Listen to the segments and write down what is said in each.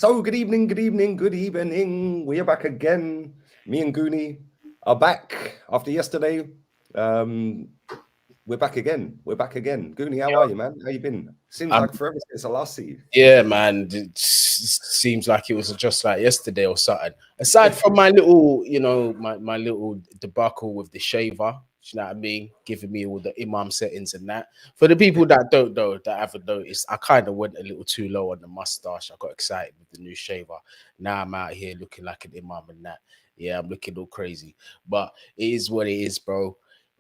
So, good evening, good evening, good evening. We are back again. Me and Goonie are back after yesterday. Um, we're back again. We're back again. Goonie, how are you, man? How you been? Seems Um, like forever since I last see you. yeah, man. Seems like it was just like yesterday or something. Aside from my little, my little debacle with the shaver, you know what I mean? Giving me all the imam settings and that. For the people that don't know, that haven't noticed, I kind of went a little too low on the mustache. I got excited with the new shaver. Now I'm out here looking like an imam and that. Yeah, I'm looking all crazy. But it is what it is, bro.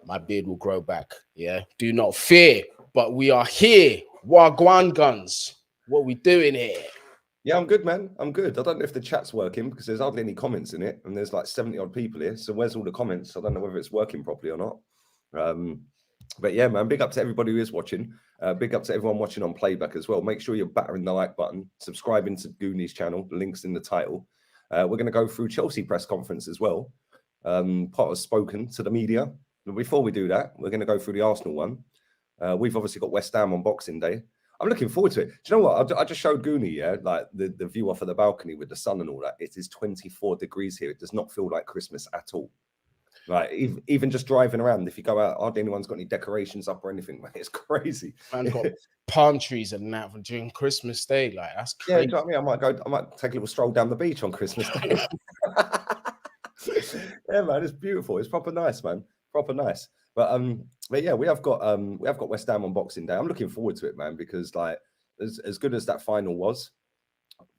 My beard will grow back. Yeah. Do not fear. But we are here. Wagwan guns. What we doing here? Yeah, I'm good, man. I'm good. I don't know if the chat's working because there's hardly any comments in it, and there's like 70 odd people here. So where's all the comments? I don't know whether it's working properly or not. But yeah, man, big up to everybody who is watching. Big up to everyone watching on playback as well. Make sure you're battering the like button, subscribing to Goonies channel. The link's in the title. We're going to go through Chelsea press conference as well. Potter's spoken to the media. But before we do that, we're going to go through the Arsenal one. We've obviously got West Ham on Boxing Day. I'm looking forward to it. Do you know what? I just showed Goonie, yeah, like the view off of the balcony with the sun and all that. It is 24 degrees here. It does not feel like Christmas at all. Like even just driving around, if you go out, hardly anyone's got any decorations up or anything. It's crazy. Man got palm trees and that during Christmas Day. Like that's Yeah, crazy. do you know what I mean? I might take a little stroll down the beach on Christmas Day. Yeah, man, it's beautiful. It's proper nice, man. Proper nice. But yeah, we have got West Ham on Boxing Day. I'm looking forward to it, man, because like as good as that final was,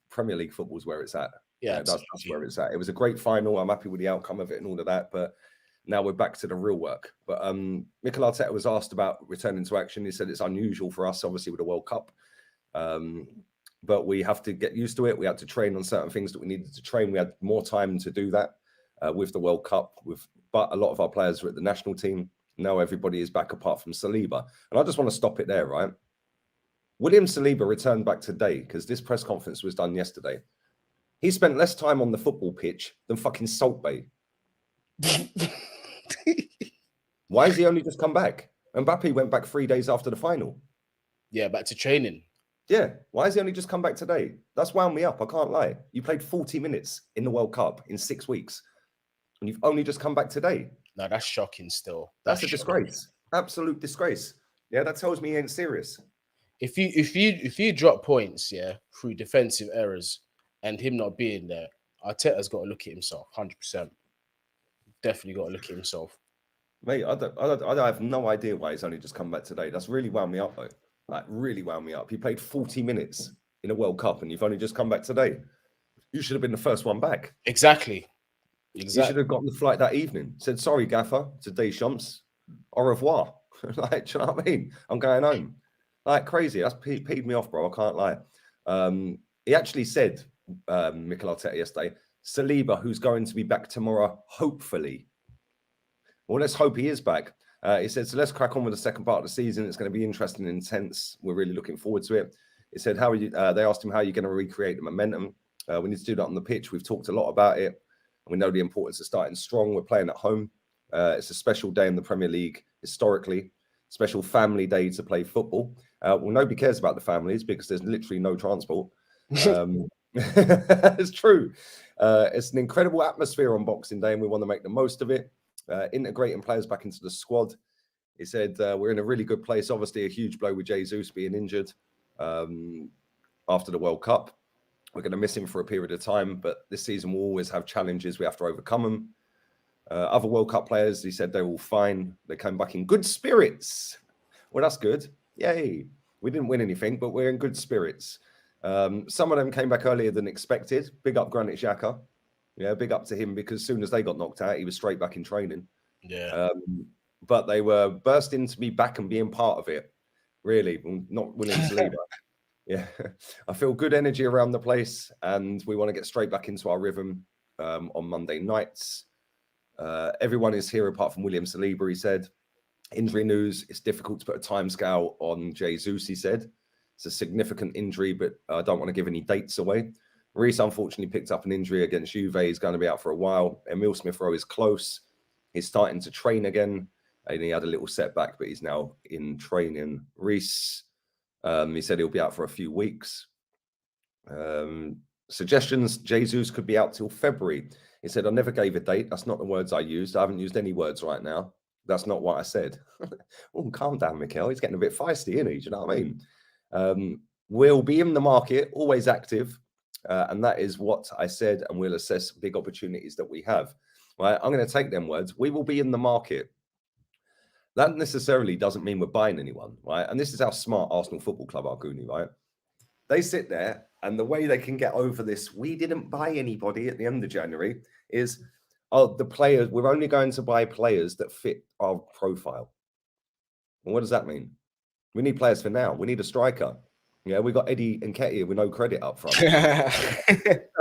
Premier League football's where it's at. Yeah, That's where it's at. It was a great final. I'm happy with the outcome of it and all of that. But now we're back to the real work. But Mikel Arteta was asked about returning to action. He said it's unusual for us, obviously, with the World Cup. But we have to get used to it. We had to train on certain things that we needed to train. We had more time to do that with the World Cup. But a lot of our players were at the national team. Now everybody is back apart from Saliba. And I just want to stop it there, right? William Saliba returned back today because this press conference was done yesterday. He spent less time on the football pitch than fucking Salt Bay. Why has he only just come back? Mbappe went back 3 days after the final. Yeah, back to training. Yeah, why has he only just come back today? That's wound me up. I can't lie. You played 40 minutes in the World Cup in 6 weeks, and you've only just come back today. No, that's shocking. Still, that's a disgrace. Absolute disgrace. Yeah, that tells me he ain't serious. If you drop points, yeah, through defensive errors and him not being there, Arteta's got to look at himself. 100%. Definitely got to look at himself. Mate, I have no idea why he's only just come back today. That's really wound me up, though. Like, really wound me up. He played 40 minutes in a World Cup, and you've only just come back today. You should have been the first one back. Exactly. You should have gotten the flight that evening. Said, sorry, Gaffer, to Deschamps. Au revoir. Like, do you know what I mean? I'm going home. Like, crazy. That's peed me off, bro. I can't lie. He actually said, Mikel Arteta yesterday, Saliba, who's going to be back tomorrow, hopefully. Well, let's hope he is back. He said, so let's crack on with the second part of the season. It's going to be interesting and intense. We're really looking forward to it. He said, how are you? They asked him, how are you going to recreate the momentum? We need to do that on the pitch. We've talked a lot about it. We know the importance of starting strong. We're playing at home. It's a special day in the Premier League, historically. Special family day to play football. Well, nobody cares about the families because there's literally no transport. It's true. It's an incredible atmosphere on Boxing Day, and we want to make the most of it. Integrating players back into the squad. He said, we're in a really good place. Obviously, a huge blow with Jesus being injured after the World Cup. We're going to miss him for a period of time, but this season we'll always have challenges. We have to overcome them. Other World Cup players, he said they're all fine. They came back in good spirits. Well, that's good. Yay. We didn't win anything, but we're in good spirits. Some of them came back earlier than expected. Big up Granit Xhaka. Yeah, big up to him because as soon as they got knocked out, he was straight back in training. Yeah. But they were bursting to be back and being part of it. Really, not willing to leave. Yeah, I feel good energy around the place, and we want to get straight back into our rhythm on Monday nights. Everyone is here apart from William Saliba, he said. Injury news, it's difficult to put a timescale on Jesus, he said. It's a significant injury, but I don't want to give any dates away. Reece unfortunately picked up an injury against Juve. He's going to be out for a while. Emil Smith-Rowe is close. He's starting to train again. And he had a little setback, but he's now in training. Reece, he said he'll be out for a few weeks. Suggestions, Jesus could be out till February. He said, I never gave a date. That's not the words I used. I haven't used any words right now. That's not what I said. Oh, calm down, Mikel. He's getting a bit feisty, isn't he? Do you know what I mean? We'll be in the market, always active. And that is what I said. And we'll assess big opportunities that we have. Right? I'm going to take them words. We will be in the market. That necessarily doesn't mean we're buying anyone, right? And this is how smart Arsenal Football Club are, Goonie, right? They sit there, and the way they can get over this, we didn't buy anybody at the end of January, is, oh, the players, we're only going to buy players that fit our profile. And what does that mean? We need players for now. We need a striker. Yeah, we got Eddie and Nketiah with no credit up front.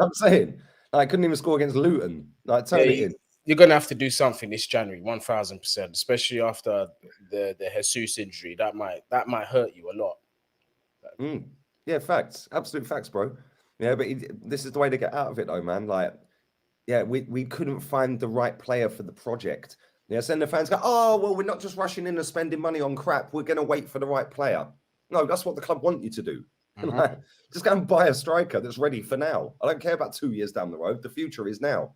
I'm saying, I couldn't even score against Luton. Like, turn it in. You're gonna have to do something this January, 1000%, especially after the Jesus injury. That might hurt you a lot. Yeah, facts, absolute facts, bro. Yeah, but this is the way to get out of it, though, man. Like, yeah, we couldn't find the right player for the project. Yeah, so then the fans go, oh, well, we're not just rushing in and spending money on crap. We're going to wait for the right player. No, that's what the club want you to do. Like, just go and buy a striker that's ready for now. I don't care about 2 years down the road. The future is now.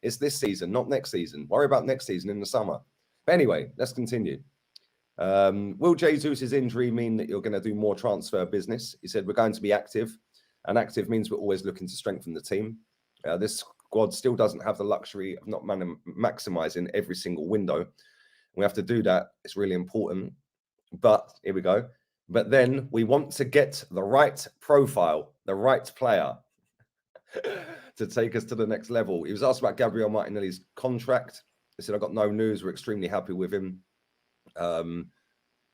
It's this season, not next season. Worry about next season in the summer. But anyway, let's continue. Will Jesus' injury mean that you're going to do more transfer business? He said, we're going to be active. And active means we're always looking to strengthen the team. This squad still doesn't have the luxury of not maximizing every single window. We have to do that. It's really important. But here we go. But then we want to get the right profile, the right player to take us to the next level. He was asked about Gabriel Martinelli's contract. He said, I've got no news. We're extremely happy with him.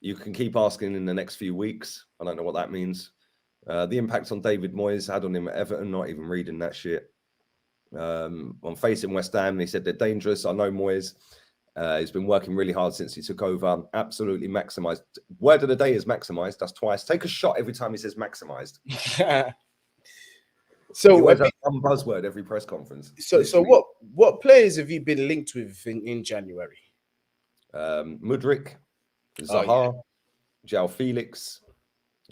You can keep asking in the next few weeks. I don't know what that means. The impact on David Moyes had on him at Everton, not even reading that shit. On facing West Ham, he said they're dangerous. I know Moyes. He's been working really hard since he took over. Absolutely maximised. Word of the day is maximised. That's twice. Take a shot every time he says maximised. So he always has one buzzword every press conference. So what players have you been linked with in January? Mudryk, Zaha, João Felix.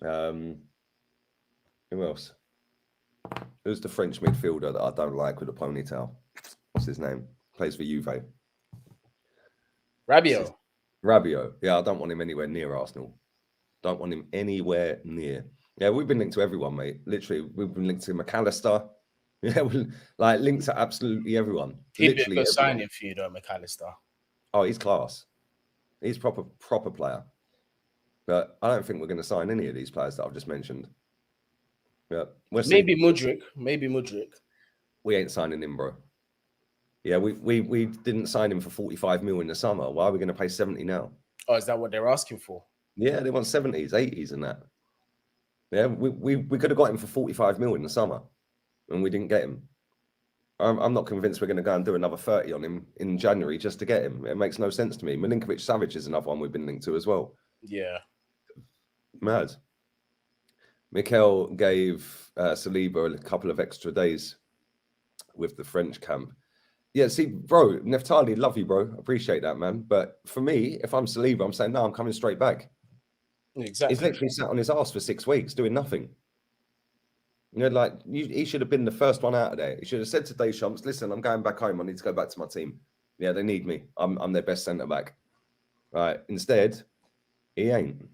Who else? Who's the French midfielder that I don't like with a ponytail? What's his name? Plays for Juve. Rabiot. Rabiot. Yeah, I don't want him anywhere near Arsenal. Don't want him anywhere near. Yeah, we've been linked to everyone, mate. Literally, we've been linked to McAllister. Yeah, like linked to absolutely everyone. He'd be a good signing for you, though, McAllister. Oh, he's class. He's proper player. But I don't think we're going to sign any of these players that I've just mentioned. Yeah, maybe Mudryk. We ain't signing him, bro. Yeah, we didn't sign him for 45 mil in the summer. Why are we going to pay 70 now? Oh, is that what they're asking for? Yeah, they want 70s, 80s and that. Yeah, we could have got him for 45 mil in the summer and we didn't get him. I'm not convinced we're going to go and do another 30 on him in January just to get him. It makes no sense to me. Milinkovic-Savic is another one we've been linked to as well. Yeah. Mad. Mikel gave Saliba a couple of extra days with the French camp. Yeah, see, bro, Neftali, love you, bro. Appreciate that, man. But for me, if I'm Saliba, I'm saying, no, I'm coming straight back. Exactly. He's literally sat on his ass for 6 weeks doing nothing. You know, like, he should have been the first one out of there. He should have said to Deschamps, listen, I'm going back home. I need to go back to my team. Yeah, they need me. I'm their best centre-back. Right. Instead, he ain't.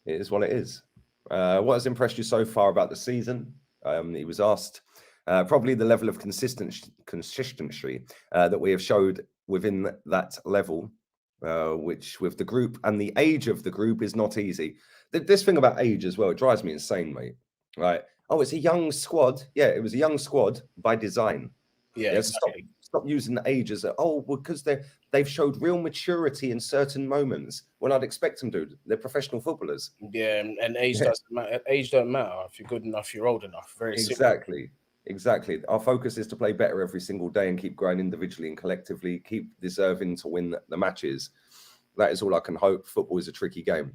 It is what it is. What has impressed you so far about the season? He was asked. Probably the level of consistency that we have showed within that level, which with the group and the age of the group is not easy. This thing about age as well, it drives me insane, mate. Right? Oh, it's a young squad. Yeah, it was a young squad by design. Yeah, exactly. Stop using the age as because they've showed real maturity in certain moments when I'd expect them to. They're professional footballers. Yeah, and age doesn't matter. Age don't matter. If you're good enough, you're old enough. Very exactly. Simple. Exactly. Our focus is to play better every single day and keep growing individually and collectively, keep deserving to win the matches. That is all I can hope. Football is a tricky game.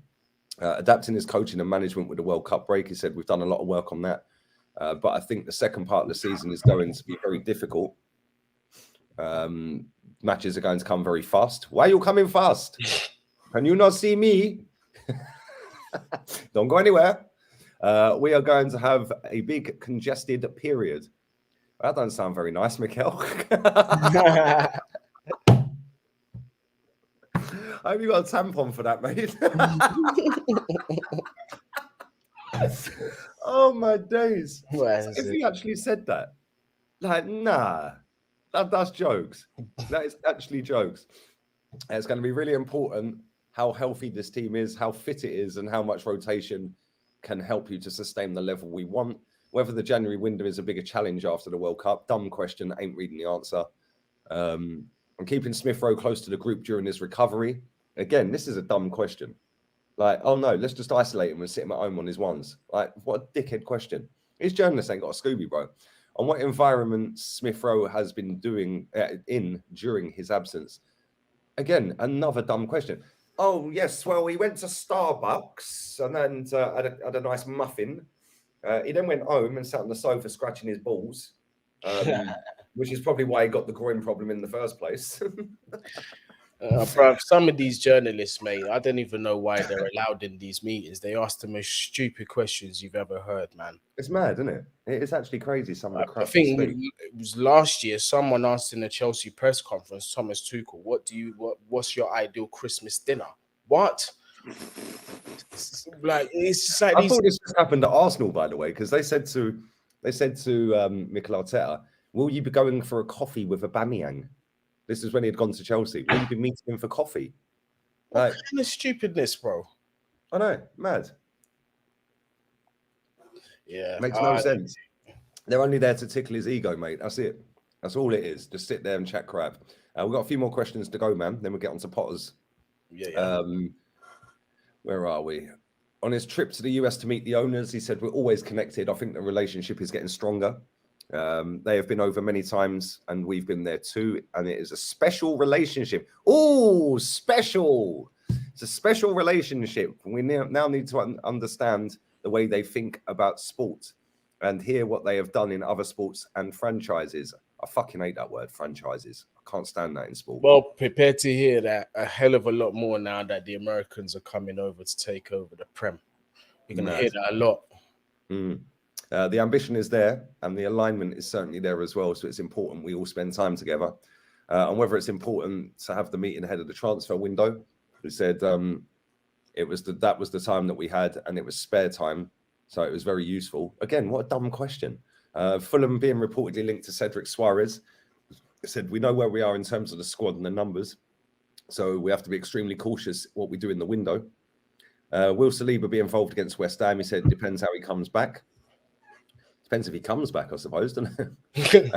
Adapting his coaching and management with the World Cup break, he said, we've done a lot of work on that. But I think the second part of the season is going to be very difficult. Matches are going to come very fast. Why are you coming fast? Can you not see me? Don't go anywhere. We are going to have a big congested period. That doesn't sound very nice, Mikkel. I hope you got a tampon for that, mate. Oh my days. If he actually said that, like, nah, that's jokes. That is actually jokes. And it's going to be really important how healthy this team is, how fit it is, and how much rotation can help you to sustain the level we want. Whether the January window is a bigger challenge after the World Cup, dumb question, ain't reading the answer. I'm keeping Smith Rowe close to the group during his recovery. Again, this is a dumb question. Like, oh no, let's just isolate him and sit him at home on his ones. Like, what a dickhead question. These journalists ain't got a Scooby, bro. On what environment Smith Rowe has been doing in during his absence? Again, another dumb question. Oh, yes, well, he went to Starbucks and then had a nice muffin. He then went home and sat on the sofa scratching his balls, which is probably why he got the groin problem in the first place. Bro, some of these journalists, mate, I don't even know why they're allowed in these meetings. They ask the most stupid questions you've ever heard, man. It's mad, isn't it? It's actually crazy. Some of the crap. I think it was last year. Someone asked in the Chelsea press conference, Thomas Tuchel, what's your ideal Christmas dinner? What? Like, it's just like I thought this just happened at Arsenal, by the way, because they said to Mikel Arteta, "Will you be going for a coffee with Aubameyang?" This is when he had gone to Chelsea. Will you be meeting him for coffee? What kind of stupidness, bro? I know, mad. Yeah, makes no sense. They're only there to tickle his ego, mate. That's it. That's all it is. Just sit there and chat crap. We've got a few more questions to go, man. Then we'll get on to Potters. Yeah. Where are we? On his trip to the US to meet the owners, he said, we're always connected. I think the relationship is getting stronger. They have been over many times and we've been there too. And it is a special relationship. Oh, special. It's a special relationship. We now need to understand the way they think about sport and hear what they have done in other sports and franchises. I fucking hate that word, franchises. I can't stand that in sport. Well, prepare to hear that a hell of a lot more now that the Americans are coming over to take over the Prem. You're going to hear that a lot. The ambition is there and the alignment is certainly there as well. So it's important we all spend time together. And whether it's important to have the meeting ahead of the transfer window, he said that was the time that we had and it was spare time. So it was very useful. Again, what a dumb question. Fulham being reportedly linked to Cedric Suarez. Said we know where we are in terms of the squad and the numbers. So we have to be extremely cautious what we do in the window. Will Saliba be involved against West Ham? He said depends how he comes back. Depends if he comes back, I suppose, doesn't it?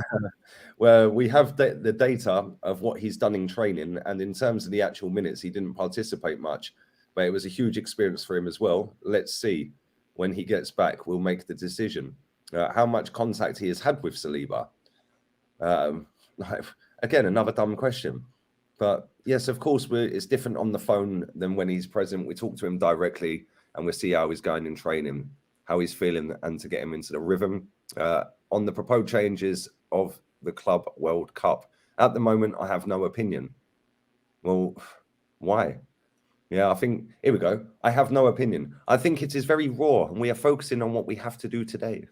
Where we have the data of what he's done in training, and in terms of the actual minutes, he didn't participate much, but it was a huge experience for him as well. Let's see when he gets back. We'll make the decision. How much contact he has had with Saliba. Again, another dumb question. But yes, of course, it's different on the phone than when he's present. We talk to him directly and we see how he's going in training, how he's feeling, and to get him into the rhythm. On the proposed changes of the Club World Cup, at the moment, I have no opinion. Well, why? Yeah, I think, here we go. I have no opinion. I think it is very raw and we are focusing on what we have to do today.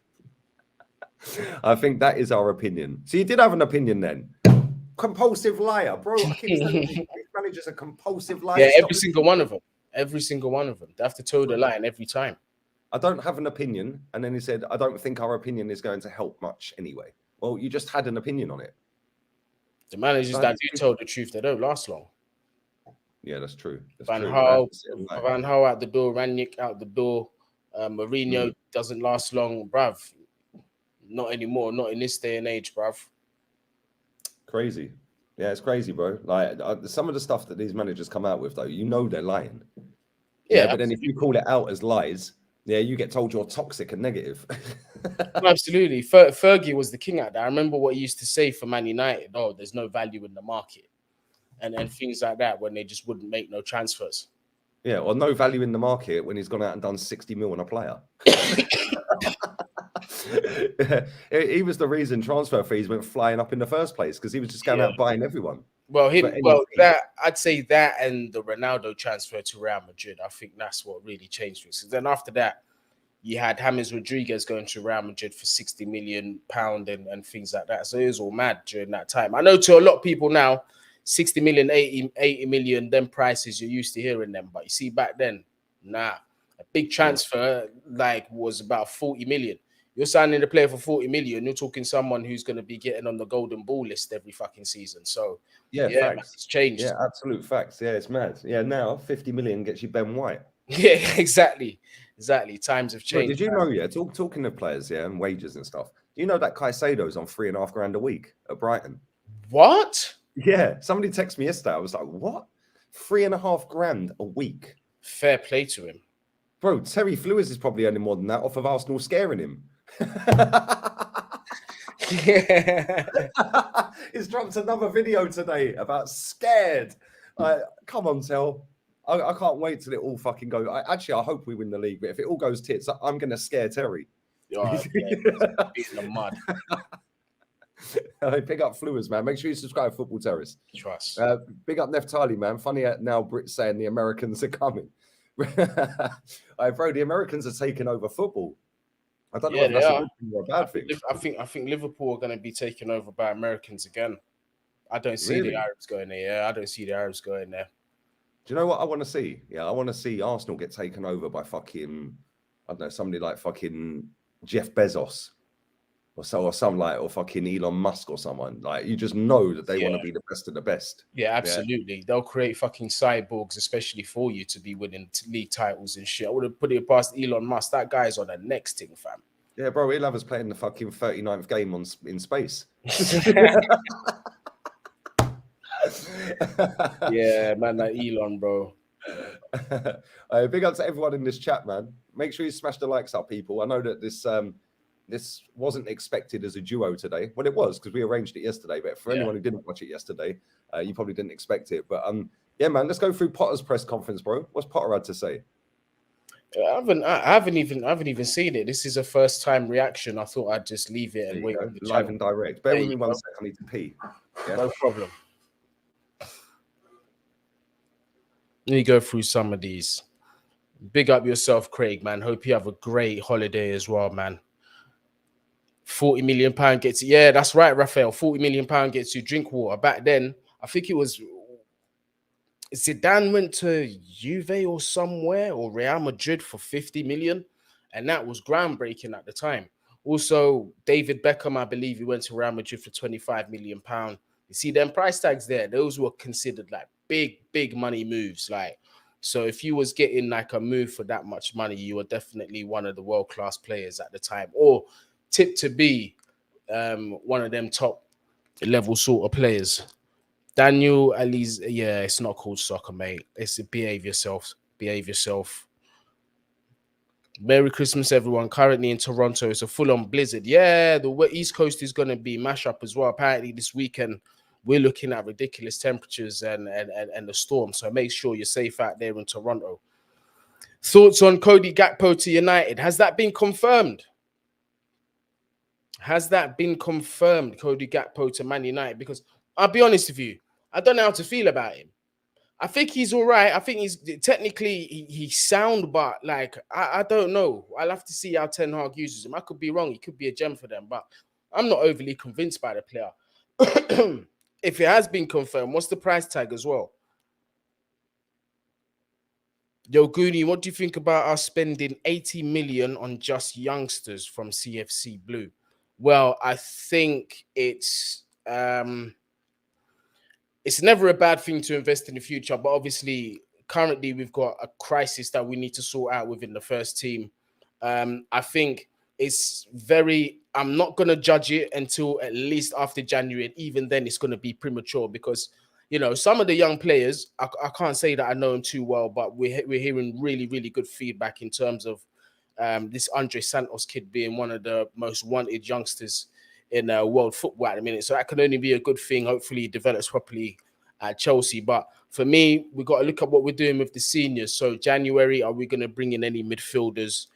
I think that is our opinion. So you did have an opinion then. Compulsive liar, bro. I keep saying these managers are compulsive liars. Yeah, every single one of them. Every single one of them. They have to toe the line every time. I don't have an opinion. And then he said, I don't think our opinion is going to help much anyway. Well, you just had an opinion on it. The managers that do tell the truth, they don't last long. Yeah, that's true. Van Gaal out the door, Ranić out the door. Mourinho doesn't last long, bruv. Not anymore. Not in this day and age, bruv. Crazy. Yeah, it's crazy, bro. Like some of the stuff that these managers come out with, though, you know they're lying. Yeah, but then if you call it out as lies, yeah, you get told you're toxic and negative. Absolutely. Fergie was the king out there. I remember what he used to say for Man United. Oh, there's no value in the market. And things like that when they just wouldn't make no transfers. Yeah, or no value in the market when he's gone out and done 60 mil on a player. He was the reason transfer fees went flying up in the first place because he was just going out buying everyone. Well, I'd say that and the Ronaldo transfer to Real Madrid, I think that's what really changed things. Then after that, You had James Rodriguez going to Real Madrid for £60 million and things like that. So it was all mad during that time. I know to a lot of people now, 60 million, 80 million, them prices you're used to hearing them. But you see, back then, nah. A big transfer like was about 40 million. You're signing a player for 40 million. You're talking someone who's going to be getting on the golden ball list every fucking season. So Yeah, man, facts. it's changed. Yeah, absolute facts. Yeah, it's mad. Yeah, now 50 million gets you Ben White. Yeah, exactly. Times have Bro, changed. did you know? Yeah, talking of players, yeah, and wages and stuff. Do you know that Caicedo's on £3.5 grand a week at Brighton? What? Yeah, somebody texted me yesterday. I was like, what? £3.5 grand a week. Fair play to him. Bro, Terry Flewis is probably earning more than that off of Arsenal scaring him. He's dropped another video today about scared. Come on, Tel. I can't wait till it all fucking goes. Actually, I hope we win the league, but if it all goes tits, I'm going to scare Terry. Yeah, beating the mud. Pick up Flewis, man. Make sure you subscribe to Football Terrace. Trust. Big up Neftali, man. Funny now Brits saying the Americans are coming. Bro, the Americans are taking over football. I don't know if that's a good thing or a bad thing. I think Liverpool are going to be taken over by Americans again. I don't see the Arabs going there. Yeah, I don't see the Arabs going there. Do you know what I want to see? Yeah, I want to see Arsenal get taken over by fucking, I don't know, somebody like fucking Jeff Bezos or fucking Elon Musk or someone. Like, you just know that they want to be the best of the best. Yeah, absolutely. Yeah. They'll create fucking cyborgs, especially for you to be winning league titles and shit. I would have put it past Elon Musk. That guy's on the next thing, fam. Yeah, bro, he'll have us playing the fucking 39th game in space. Yeah, man, that Elon, bro. Big up to everyone in this chat, man. Make sure you smash the likes up, people. I know that this wasn't expected as a duo today. Well, it was because we arranged it yesterday. But for anyone who didn't watch it yesterday, you probably didn't expect it. But yeah, man, let's go through Potter's press conference, bro. What's Potter had to say? I haven't even seen it. This is a first time reaction. I thought I'd just leave it and wait on the live and direct. Bear with me 1 second. I need to pee. Yeah? No problem. Let me go through some of these. Big up yourself, Craig, man. Hope you have a great holiday as well, man. £40 million gets you. Yeah, that's right, Raphael. £40 million gets you drink water. Back then, I think it was Zidane went to Juve or somewhere or Real Madrid for 50 million. And that was groundbreaking at the time. Also, David Beckham, I believe he went to Real Madrid for £25 million. You see them price tags there. Those were considered like big money moves. Like, so if you was getting like a move for that much money, you were definitely one of the world-class players at the time, or tipped to be one of them top level sort of players. Daniel Ali's, yeah, it's not called soccer, mate. It's behave yourself. Behave yourself. Merry Christmas, everyone. Currently in Toronto, it's a full-on blizzard. Yeah, the East Coast is going to be mash up as well. Apparently this weekend, we're looking at ridiculous temperatures and the storm. So make sure you're safe out there in Toronto. Thoughts on Cody Gakpo to United? Has that been confirmed? Has that been confirmed, Cody Gakpo to Man United? Because I'll be honest with you, I don't know how to feel about him. I think he's all right. I think he's technically he's sound, but like I don't know. I'll have to see how Ten Hag uses him. I could be wrong. He could be a gem for them, but I'm not overly convinced by the player. If it has been confirmed, what's the price tag as well? Yo, Goonie, what do you think about us spending 80 million on just youngsters from CFC Blue? Well, I think it's never a bad thing to invest in the future, but obviously currently we've got a crisis that we need to sort out within the first team. I think it's I'm not going to judge it until at least after January. And even then it's going to be premature because, you know, some of the young players, I can't say that I know them too well, but we're hearing really, really good feedback in terms of this Andre Santos kid being one of the most wanted youngsters in world football at the minute. So that can only be a good thing. Hopefully he develops properly at Chelsea. But for me, we've got to look at what we're doing with the seniors. So January, are we going to bring in any midfielders?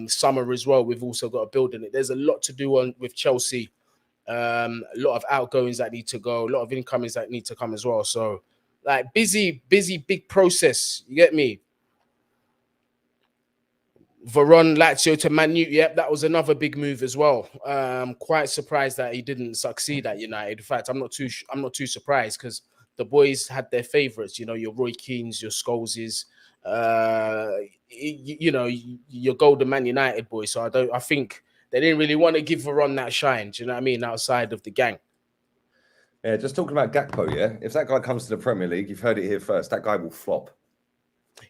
Summer as well, we've also got to build in it. There's a lot to do with Chelsea. A lot of outgoings that need to go, a lot of incomings that need to come as well. So like busy, big process. You get me? Veron Lazio to Man U. Yep, that was another big move as well. Quite surprised that he didn't succeed at United. In fact, I'm not too surprised because the boys had their favourites. You know, your Roy Keanes, your Scholeses, your Golden Man United boys. So I think they didn't really want to give Veron that shine. Do you know what I mean? Outside of the gang. Yeah, just talking about Gakpo, yeah. If that guy comes to the Premier League, you've heard it here first. That guy will flop.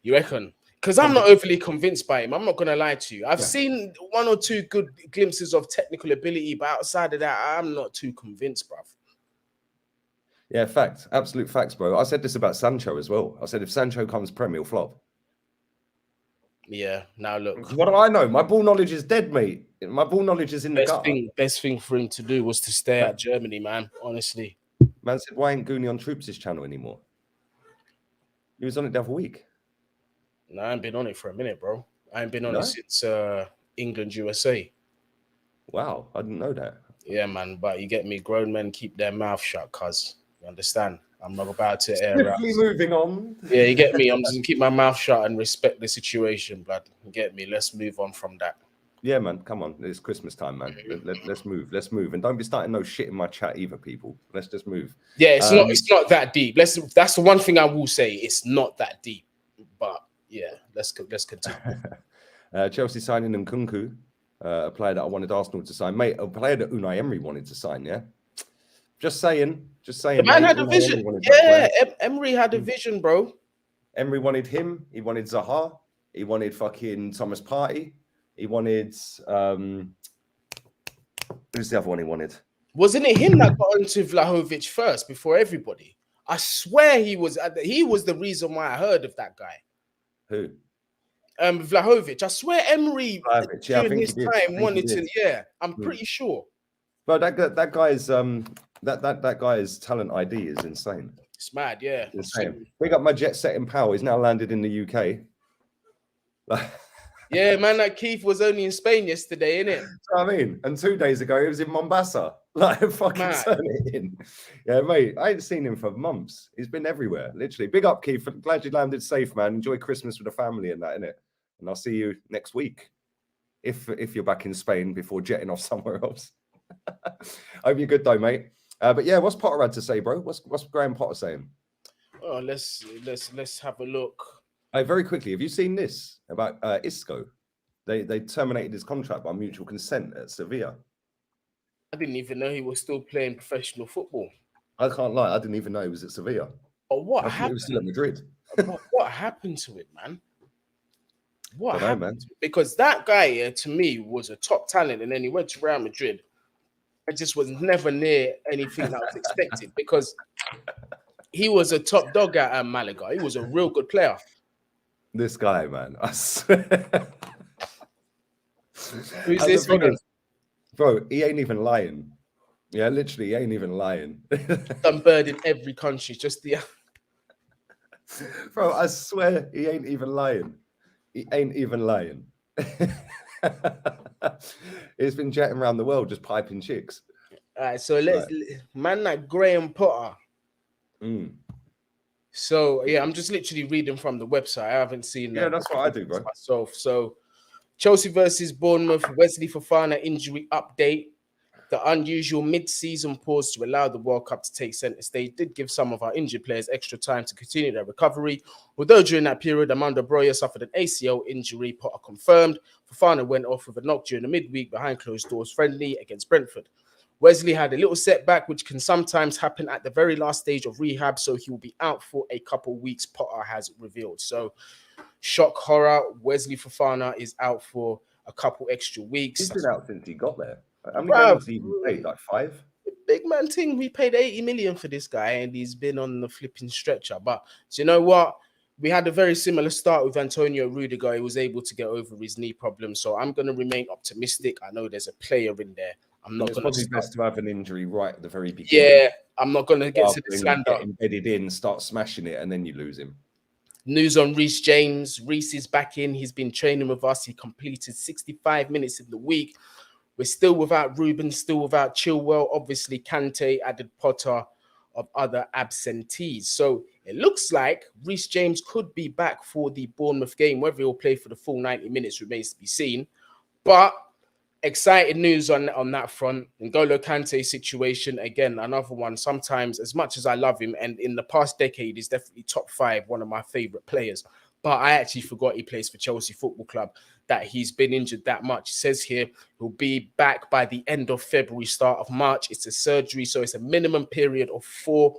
You reckon? Because I'm not overly convinced by him. I'm not going to lie to you. I've seen one or two good glimpses of technical ability, but outside of that, I'm not too convinced, bruv. Yeah, facts. Absolute facts, bro. I said this about Sancho as well. I said if Sancho comes Premier, he'll flop. Yeah, now look. What do I know? My ball knowledge is dead, mate. My ball knowledge is in the gutter. Best thing for him to do was to stay at Germany, man. Honestly. Man said, why ain't Goonie on Troops' channel anymore? He was on it the other week. No, I ain't been on it for a minute, bro. I ain't been on it since England, USA. Wow, I didn't know that. Yeah, man. But you get me, grown men keep their mouth shut, cuz. You understand? I'm not about to air out. Moving on. Yeah, you get me. I'm just gonna keep my mouth shut and respect the situation, blood. You get me? Let's move on from that. Yeah, man. Come on. It's Christmas time, man. Let's move. Let's move. And don't be starting no shit in my chat either, people. Let's just move. Yeah, it's not that deep. That's the one thing I will say. It's not that deep. But yeah, let's continue. Chelsea signing Nkunku, a player that I wanted Arsenal to sign. Mate, a player that Unai Emery wanted to sign, yeah? Just saying. The man had a vision. Yeah, Emery had a vision, bro. Emery wanted him. He wanted Zaha. He wanted fucking Thomas Partey. He wanted who's the other one he wanted? Wasn't it him that got into Vlahovic first before everybody? I swear he was the reason why I heard of that guy. Who? Vlahovic. I swear Emery during his time wanted to. Yeah, I'm pretty sure. But that guy's that guy's talent ID is insane. It's mad, yeah. Insane. Big up my jet setting pal. He's now landed in the UK. Yeah, man, that Keith was only in Spain yesterday, innit? I mean, and 2 days ago he was in Mombasa. Like, fucking turn it in. Yeah, mate, I ain't seen him for months. He's been everywhere, literally. Big up, Keith. I'm glad you landed safe, man. Enjoy Christmas with the family and that, innit? And I'll see you next week. If you're back in Spain before jetting off somewhere else. Hope you're good though, mate. But yeah, what's Potter had to say, bro? What's Graham Potter saying? Oh, let's have a look. Very quickly, have you seen this about Isco? They terminated his contract by mutual consent at Sevilla. I didn't even know he was still playing professional football. I can't lie, I didn't even know he was at Sevilla. Oh, what happened? He was still at Madrid. What happened to it, man? What happened? Man. Because that guy, to me, was a top talent, and then he went to Real Madrid. I just was never near anything that was expected because he was a top dog at Malaga. He was a real good player. This guy, man, I swear. Who's this one? Bro, he ain't even lying. Yeah, literally, he ain't even lying. Done bird in every country, just the. Bro, I swear he ain't even lying. He ain't even lying. He's been jetting around the world just piping chicks. All right, so man like Graham Potter. So yeah, I'm just literally reading from the website. I haven't seen that. Yeah, that's what I do, bro. Myself. So Chelsea versus Bournemouth, Wesley Fofana injury update. The unusual mid-season pause to allow the World Cup to take centre stage did give some of our injured players extra time to continue their recovery. Although during that period, Amanda Broya suffered an ACL injury, Potter confirmed. Fofana went off with a knock during the midweek behind closed doors friendly against Brentford. Wesley had a little setback, which can sometimes happen at the very last stage of rehab, so he will be out for a couple weeks, Potter has revealed. So, shock horror, Wesley Fofana is out for a couple extra weeks. He's been out since he got there. How many games he paid? Like 5? Big man thing. We paid 80 million for this guy, and he's been on the flipping stretcher. But do you know what? We had a very similar start with Antonio Rudiger. He was able to get over his knee problem. So I'm going to remain optimistic. I know there's a player in there. I'm not going to. It's best to have an injury right at the very beginning. Yeah, I'm not going to get to the slander. Get embedded in, start smashing it, and then you lose him. News on Reece James. Reece is back in. He's been training with us. He completed 65 minutes in the week. We're still without Ruben, still without Chilwell. Obviously, Kante added Potter of other absentees. So It looks like Reece James could be back for the Bournemouth game. Whether he'll play for the full 90 minutes remains to be seen. But exciting news on that front. N'Golo Kante situation, again, another one. Sometimes, as much as I love him, and in the past decade, he's definitely top 5, one of my favorite players. But I actually forgot he plays for Chelsea Football Club, that he's been injured that much. It says here he'll be back by the end of February, start of March. It's a surgery, so it's a minimum period of 4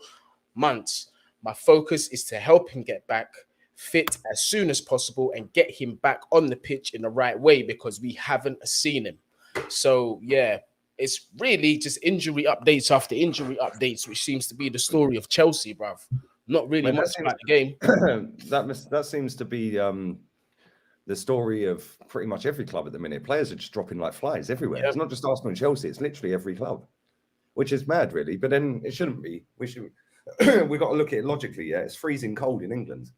months. My focus is to help him get back fit as soon as possible and get him back on the pitch in the right way, because we haven't seen him. So, yeah, it's really just injury updates after injury updates, which seems to be the story of Chelsea, bruv. Not really much about the game. That seems to be the story of pretty much every club at the minute. Players are just dropping like flies everywhere. Yep. It's not just Arsenal and Chelsea. It's literally every club, which is mad, really. But then it shouldn't be. We've got to look at it logically, yeah? It's freezing cold in England,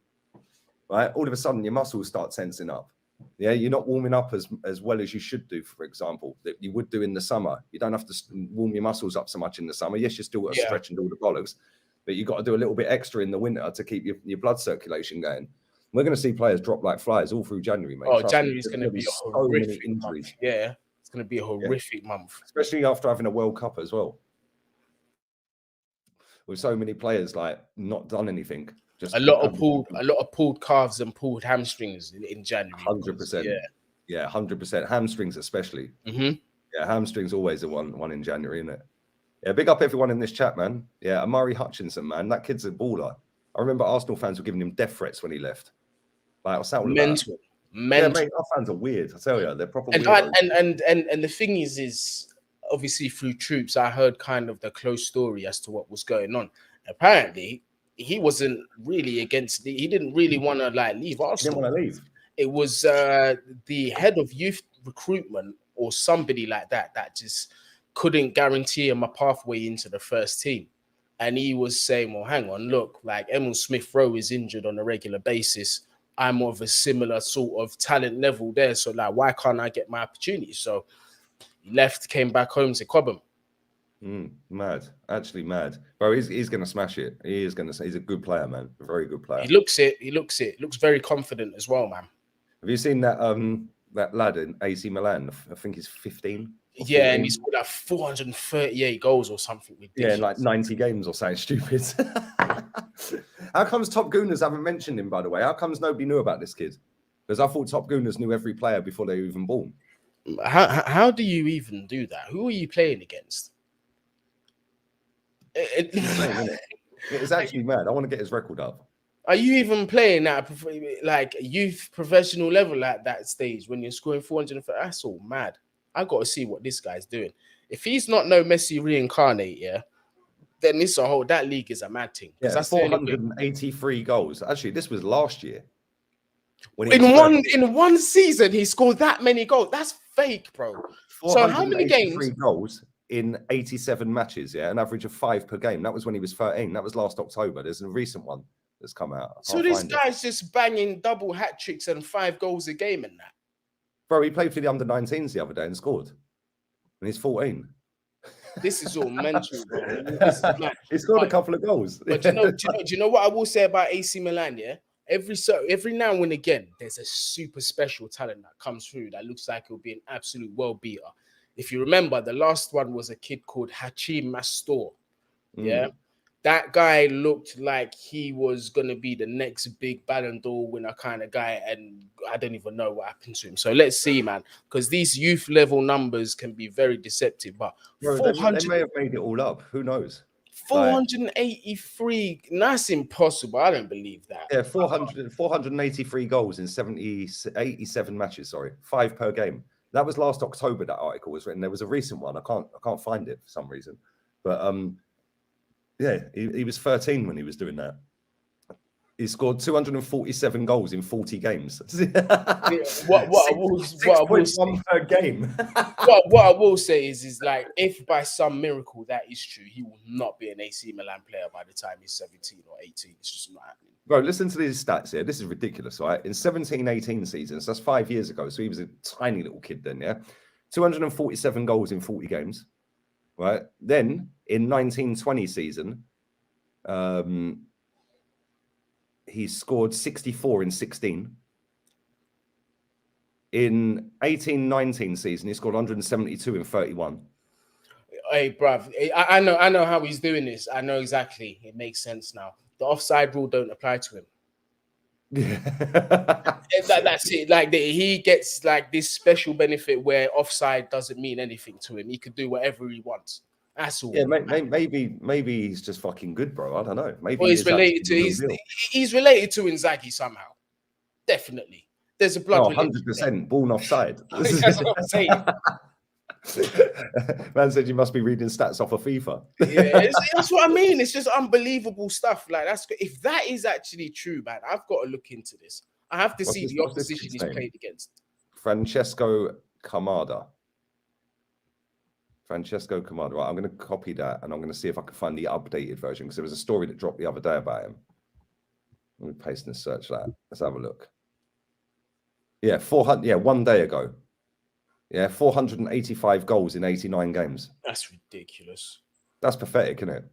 right? All of a sudden, your muscles start tensing up. Yeah, you're not warming up as well as you should do, for example, that you would do in the summer. You don't have to warm your muscles up so much in the summer. Yes, you still got to stretch and do all the bollocks, but you've got to do a little bit extra in the winter to keep your blood circulation going. We're going to see players drop like flies all through January, mate. Oh, January's going to be a horrific injuries. Month. Yeah, it's going to be a horrific month. Especially after having a World Cup as well. With so many players like not done anything. Just a lot of pulled calves and pulled hamstrings in January. 100%. Yeah, 100%. Hamstrings especially. Mm-hmm. Yeah, hamstrings always the one in January, isn't it? Yeah, big up everyone in this chat, man. Yeah, Amari Hutchinson, man. That kid's a baller. I remember Arsenal fans were giving him death threats when he left. Like, what's that all mental. About? Yeah, mate, our fans are weird. I tell you, they're proper and the thing is obviously through Troops, I heard kind of the close story as to what was going on. Apparently, he wasn't really he didn't really want to like leave Arsenal. He didn't want to leave. It was the head of youth recruitment or somebody like that just couldn't guarantee him a pathway into the first team. And he was saying, well, hang on, look, like Emil Smith-Rowe is injured on a regular basis. I'm of a similar sort of talent level there. So like, why can't I get my opportunity? So he left, came back home to Cobham. Mad, actually mad, bro. He's gonna smash it. He's a good player, man. A very good player. He looks it. Looks very confident as well, man. Have you seen that lad in AC Milan? I think he's 15. Yeah, and he's scored like 438 goals or something ridiculous. Yeah, in like 90 games or something stupid. How comes Top Gooners haven't mentioned him, by the way? How comes nobody knew about this kid? Because I thought Top Gooners knew every player before they were even born. How do you even do that? Who are you playing against? It's actually mad. I want to get his record up. Are you even playing at like youth professional level at that stage when you're scoring 400? That's all mad. I got to see what this guy's doing. If he's not no Messi reincarnate, yeah, then that league is a mad thing. Yeah, that's 483 goals. Actually, this was last year. In one season, he scored that many goals. That's fake, bro. So how many games? Goals in 87 matches, yeah, an average of 5 per game. That was when he was 13. That was last October. There's a recent one that's come out. So this guy's just banging double hat tricks and 5 goals a game in that. Bro, he played for the under-19s the other day and scored. And he's 14. This is all mental, bro. He scored a couple of goals. But do you know what I will say about AC Milan, yeah? Every now and again, there's a super special talent that comes through that looks like it'll be an absolute world beater. If you remember, the last one was a kid called Hachim Mastor. Yeah. That guy looked like he was going to be the next big Ballon d'Or winner kind of guy, and I don't even know what happened to him. So let's see, man, because these youth level numbers can be very deceptive. But bro, they may have made it all up. Who knows? 483, that's impossible. I don't believe that. Yeah, 483 goals in 87 matches, 5 per game. That was last October that article was written. There was a recent one. I can't find it for some reason. But yeah, he was 13 when he was doing that. He scored 247 goals in 40 games. What I will say per game. what I will say is like, if by some miracle that is true, he will not be an AC Milan player by the time he's 17 or 18. It's just not happening. Bro, listen to these stats here. This is ridiculous, right? In 17-18 seasons, that's 5 years ago. So he was a tiny little kid then, yeah? 247 goals in 40 games, right? Then in 19-20 season, he scored 64 in 16. In 18-19 season, he scored 172 in 31. Hey, bruv, I know how he's doing this. I know exactly. It makes sense now. The offside rule don't apply to him. Yeah. That's it. Like he gets like this special benefit where offside doesn't mean anything to him. He could do whatever he wants. That's all. Yeah, maybe he's just fucking good, bro. I don't know. Maybe Or he he's is related to actually the real deal. he's related to Inzaghi somehow. Definitely. There's a blood Oh, relation 100% born offside. That's what I'm saying. Man said you must be reading stats off of FIFA. Yeah, that's what I mean. It's just unbelievable stuff. Like if that is actually true, man, I've got to look into this. I have to see the opposition he's played against. Francesco Camada. Francesco Camada. Right, I'm going to copy that and I'm going to see if I can find the updated version because there was a story that dropped the other day about him. Let me paste and search that. Let's have a look. Yeah, 400. Yeah, 1 day ago. Yeah, 485 goals in 89 games. That's ridiculous. That's pathetic, isn't it?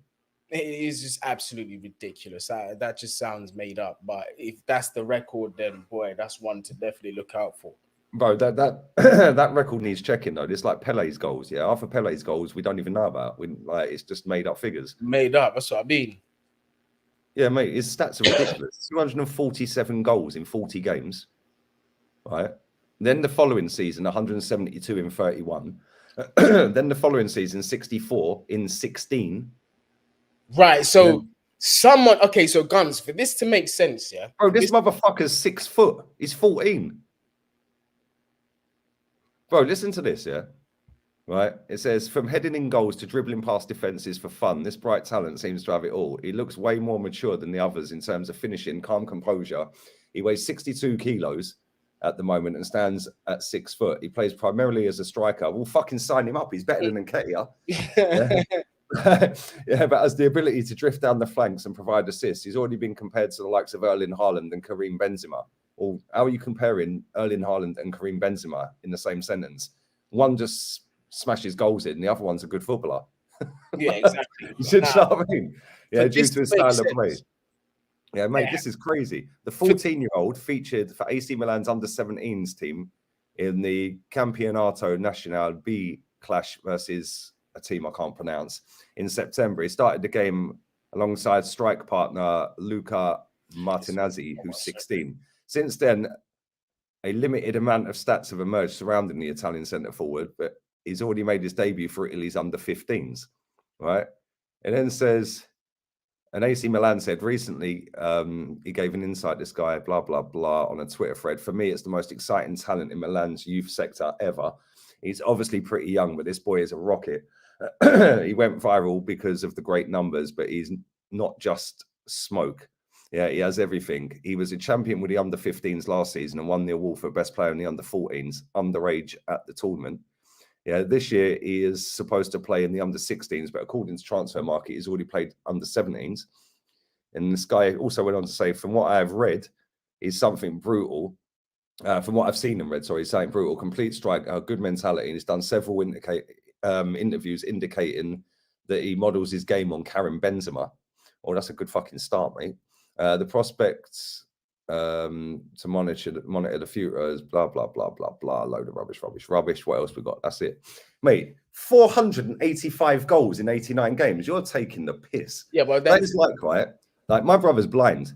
It is just absolutely ridiculous. That just sounds made up. But if that's the record, then boy, that's one to definitely look out for. Bro, that record needs checking though. It's like Pele's goals. Yeah, half of Pele's goals we don't even know about. It's just made up figures. Made up. That's what I mean. Yeah, mate, his stats are ridiculous. 247 goals in 40 games. Right. Then the following season, 172 in 31. Then the following season, 64 in 16. Right. So someone, okay, so Guns, for this to make sense, yeah. Bro, this motherfucker's 6 foot. He's 14. Bro, listen to this, yeah. Right. It says, from heading in goals to dribbling past defenses for fun, this bright talent seems to have it all. He looks way more mature than the others in terms of finishing, calm composure. He weighs 62 kilos at the moment and stands at 6 foot. He plays primarily as a striker. We'll fucking sign him up. He's better than Nketiah. Yeah. Yeah, but has the ability to drift down the flanks and provide assists. He's already been compared to the likes of Erling Haaland and Karim Benzema. Well, how are you comparing Erling Haaland and Karim Benzema in the same sentence? One just smashes goals in, the other one's a good footballer. Yeah, exactly. You know what I mean? Yeah, due to his style of play. Yeah, mate, this is crazy. The 14-year-old featured for AC Milan's under-17s team in the Campionato Nacional B clash versus a team I can't pronounce in September. He started the game alongside strike partner Luca Martinezzi, who's 16. Since then, a limited amount of stats have emerged surrounding the Italian centre forward, but he's already made his debut for Italy's under-15s, right? It then says... And AC Milan said recently, he gave an insight, this guy, blah, blah, blah, on a Twitter thread. For me, it's the most exciting talent in Milan's youth sector ever. He's obviously pretty young, but this boy is a rocket. He went viral because of the great numbers, but he's not just smoke. Yeah, he has everything. He was a champion with the under-15s last season and won the award for best player in the under-14s, underage at the tournament. Yeah, this year he is supposed to play in the under-16s, but according to Transfer Market, he's already played under-17s. And this guy also went on to say, from what I have read, he's something brutal. From what I've seen and read, sorry, he's something brutal, complete strike, good mentality. And he's done several interviews indicating that he models his game on Karim Benzema. Oh, that's a good fucking start, mate. The prospects to monitor the future is blah blah blah blah blah, load of rubbish. What else we got? That's it, mate. 485 goals in 89 games. You're taking the piss. Yeah, but that is like my brother's blind.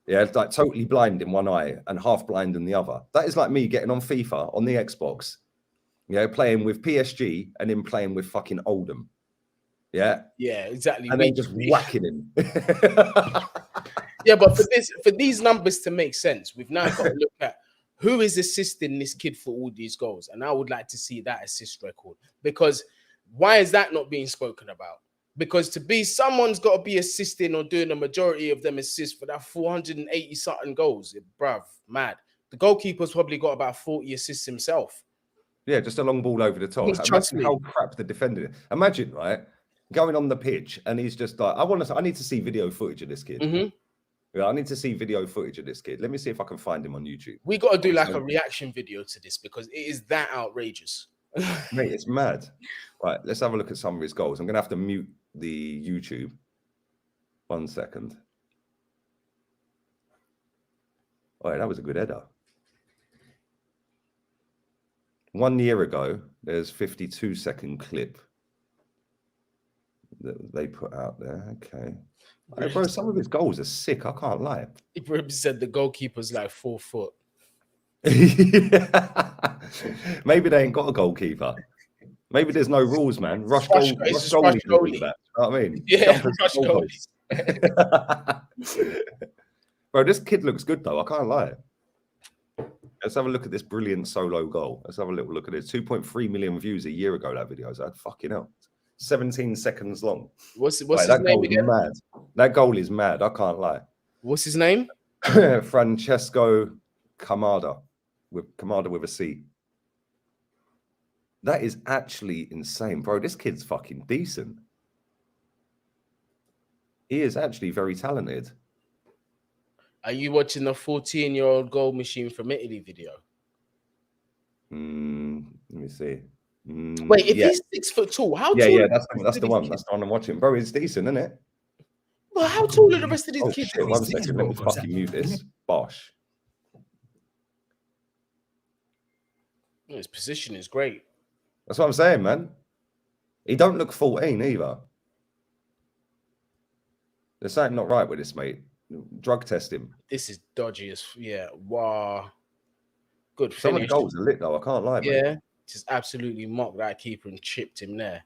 Yeah, it's like totally blind in one eye and half blind in the other. That is like me getting on FIFA on the Xbox, yeah, playing with PSG and then playing with fucking Oldham. Yeah, exactly. And then just whacking him. Yeah, but for these numbers to make sense, we've now got to look at who is assisting this kid for all these goals. And I would like to see that assist record, because why is that not being spoken about? Because someone's got to be assisting or doing the majority of them assists for that 480 something goals. Bruv, mad. The goalkeeper's probably got about 40 assists himself. Yeah, just a long ball over the top. Imagine how crap the defender is. Imagine, right, going on the pitch and he's just like, I need to see video footage of this kid. Mm-hmm. Yeah, I need to see video footage of this kid. Let me see if I can find him on YouTube. We got to do like a reaction video to this because it is that outrageous. Mate, it's mad. Right, let's have a look at some of his goals. I'm going to have to mute the YouTube. 1 second. Oh, yeah, that was a good header. 1 year ago, there's 52-second clip that they put out there. Okay. Hey, bro, some of his goals are sick. I can't lie. Ibrahim said the goalkeeper's like 4 foot. Maybe they ain't got a goalkeeper. Maybe there's no rules, man. Rush Rush goalie can do goalie. that. You know what I mean? Yeah, Jumpers rush goalposts. Bro, this kid looks good though. I can't lie. Let's have a look at this brilliant solo goal. Let's have a little look at it. 2.3 million views a year ago. That video is that fucking hell. 17 seconds long. What's Right, his that name goal is again? mad. That goal is mad. I can't lie. What's his name? Francesco Camada with a C. That is actually insane, bro. This kid's fucking decent. He is actually very talented. Are you watching the 14-year-old goal machine from Italy video? Let me see. Wait, if he's 6 foot tall, how tall? Yeah, that's the one. That's the one I'm watching, bro. It's decent, isn't it? Well, how tall are the rest of these Oh kids? shit! 1 second. Let me fucking mute this. Bosh. His position is great. That's what I'm saying, man. He don't look 14 either. There's something not right with this, mate. Drug test him. This is dodgy as wow. Good Some of the finish. goals are lit though. I can't lie, mate. Yeah, just absolutely mocked that keeper and chipped him there.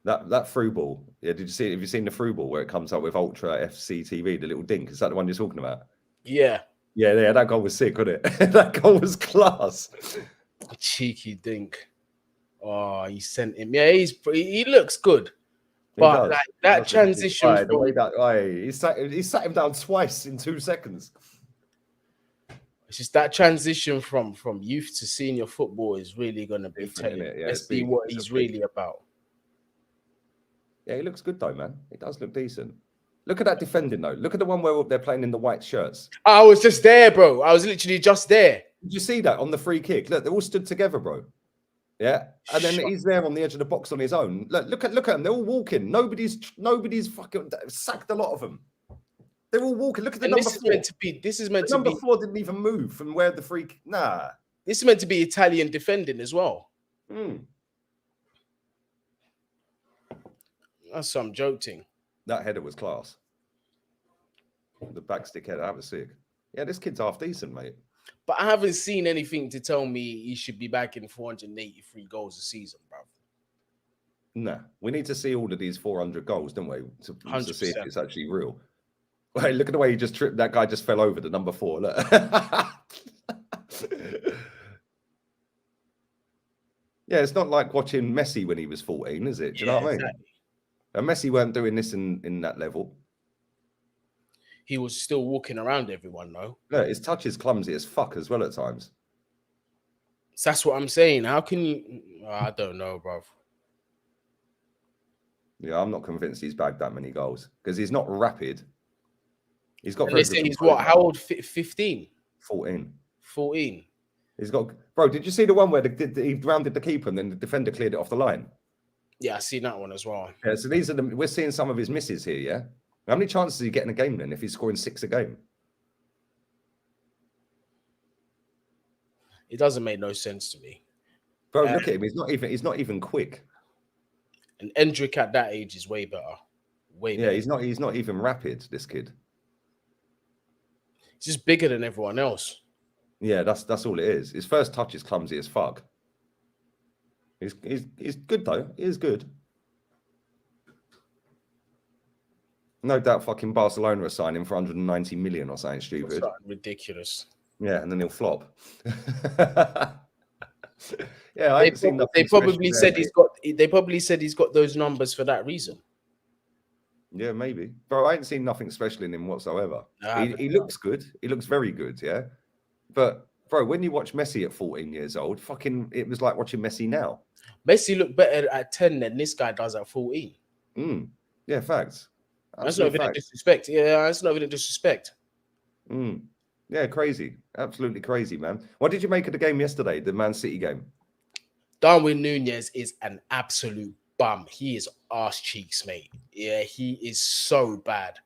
That through ball. Yeah, did you see it? Have you seen the through ball where it comes up with Ultra FCTV, the little dink? Is that the one you're talking about? Yeah. Yeah, that goal was sick, wasn't it? That goal was class. Cheeky dink. Oh, he sent him. Yeah, he looks good. But like that transition, right, the way that he sat him down twice in 2 seconds. It's just that transition from youth to senior football is really going to be telling. Yeah, let's see what he's really about. Yeah, he looks good though, man. He does look decent. Look at that defending though. Look at the one where they're playing in the white shirts. I was just there, bro. I was literally just there. Did you see that on the free kick? Look, they all stood together, bro. Yeah, and then he's there on the edge of the box on his own. Look at them. They're all walking. Nobody's fucking sacked a lot of them. They're all walking. Look at the number 4. This is meant to be. Number 4 didn't even move from where the free. Nah. This is meant to be Italian defending as well. That's some joking. That header was class. The backstick header, that was sick. Yeah, this kid's half decent, mate. But I haven't seen anything to tell me he should be back in 483 goals a season, bro. Nah, we need to see all of these 400 goals, don't we? To see if it's actually real. Hey, look at the way he just tripped. That guy just fell over the number 4. Look. Yeah, it's not like watching Messi when he was 14, is it? Do you know what I mean? And Messi weren't doing this in that level. He was still walking around everyone, though. Look, his touch is clumsy as fuck as well at times. So that's what I'm saying. How can you? I don't know, bro. Yeah, I'm not convinced he's bagged that many goals because he's not rapid. He's got. They say he's what? How old? 15. 14. 14. He's got. Bro, did you see the one where he rounded the keeper and then the defender cleared it off the line? Yeah, I seen that one as well. Yeah, so these are we're seeing some of his misses here. Yeah, how many chances is he getting a game then if he's scoring 6 a game? It doesn't make no sense to me. Bro, look at him. He's not even quick. And Endrick at that age is way better. Way better. Yeah, he's not even rapid, this kid. He's just bigger than everyone else. Yeah, that's all it is. His first touch is clumsy as fuck. He's good though. He is good. No doubt fucking Barcelona are signing for 190 million or something stupid. Ridiculous. Yeah, and then he'll flop. Yeah, I ain't seen nothing. They probably said he's got those numbers for that reason. Yeah, maybe. Bro, I ain't seen nothing special in him whatsoever. He looks good. He looks very good, yeah. But bro, when you watch Messi at 14 years old, fucking it was like watching Messi now. Messi looked better at 10 than this guy does at 14. Yeah, facts. That's not even a disrespect. Yeah, that's not even a disrespect. Yeah, crazy. Absolutely crazy, man. What did you make of the game yesterday, the Man City game? Darwin Núñez is an absolute bum. He is arse cheeks, mate. Yeah, he is so bad.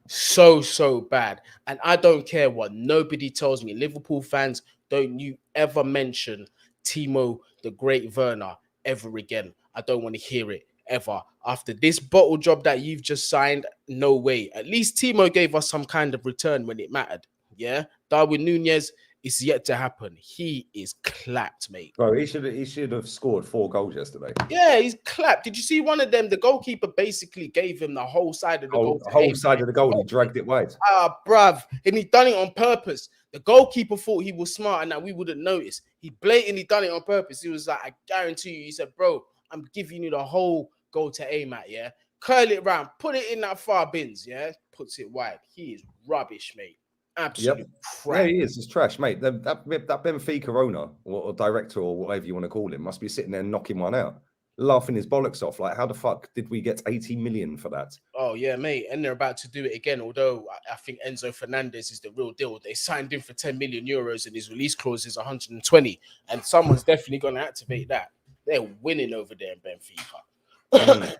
So bad. And I don't care what nobody tells me. Liverpool fans, don't you ever mention Timo the Great Werner ever again. I don't want to hear it ever. After this bottle job that you've just signed, no way. At least Timo gave us some kind of return when it mattered. Yeah. Darwin Nunez is yet to happen. He is clapped, mate. Bro, he should have scored 4 goals yesterday. Yeah, he's clapped. Did you see one of them? The goalkeeper basically gave him the whole side of the goal. Whole side of the goal, he dragged it wide. Ah, bruv. And he done it on purpose. The goalkeeper thought he was smart and that we wouldn't notice. He blatantly done it on purpose. He was like, I guarantee you, he said, bro, I'm giving you the whole goal to aim at, yeah? Curl it round, put it in that far bins, yeah? Puts it wide. He is rubbish, mate. Absolute crap. Yeah, he is. It's trash, mate. That Benfica owner or director or whatever you want to call him must be sitting there knocking one out, laughing his bollocks off. Like, how the fuck did we get 80 million for that? Oh, yeah, mate. And they're about to do it again. Although I think Enzo Fernandez is the real deal. They signed him for 10 million euros and his release clause is 120. And someone's definitely going to activate that. They're winning over there in Benfica.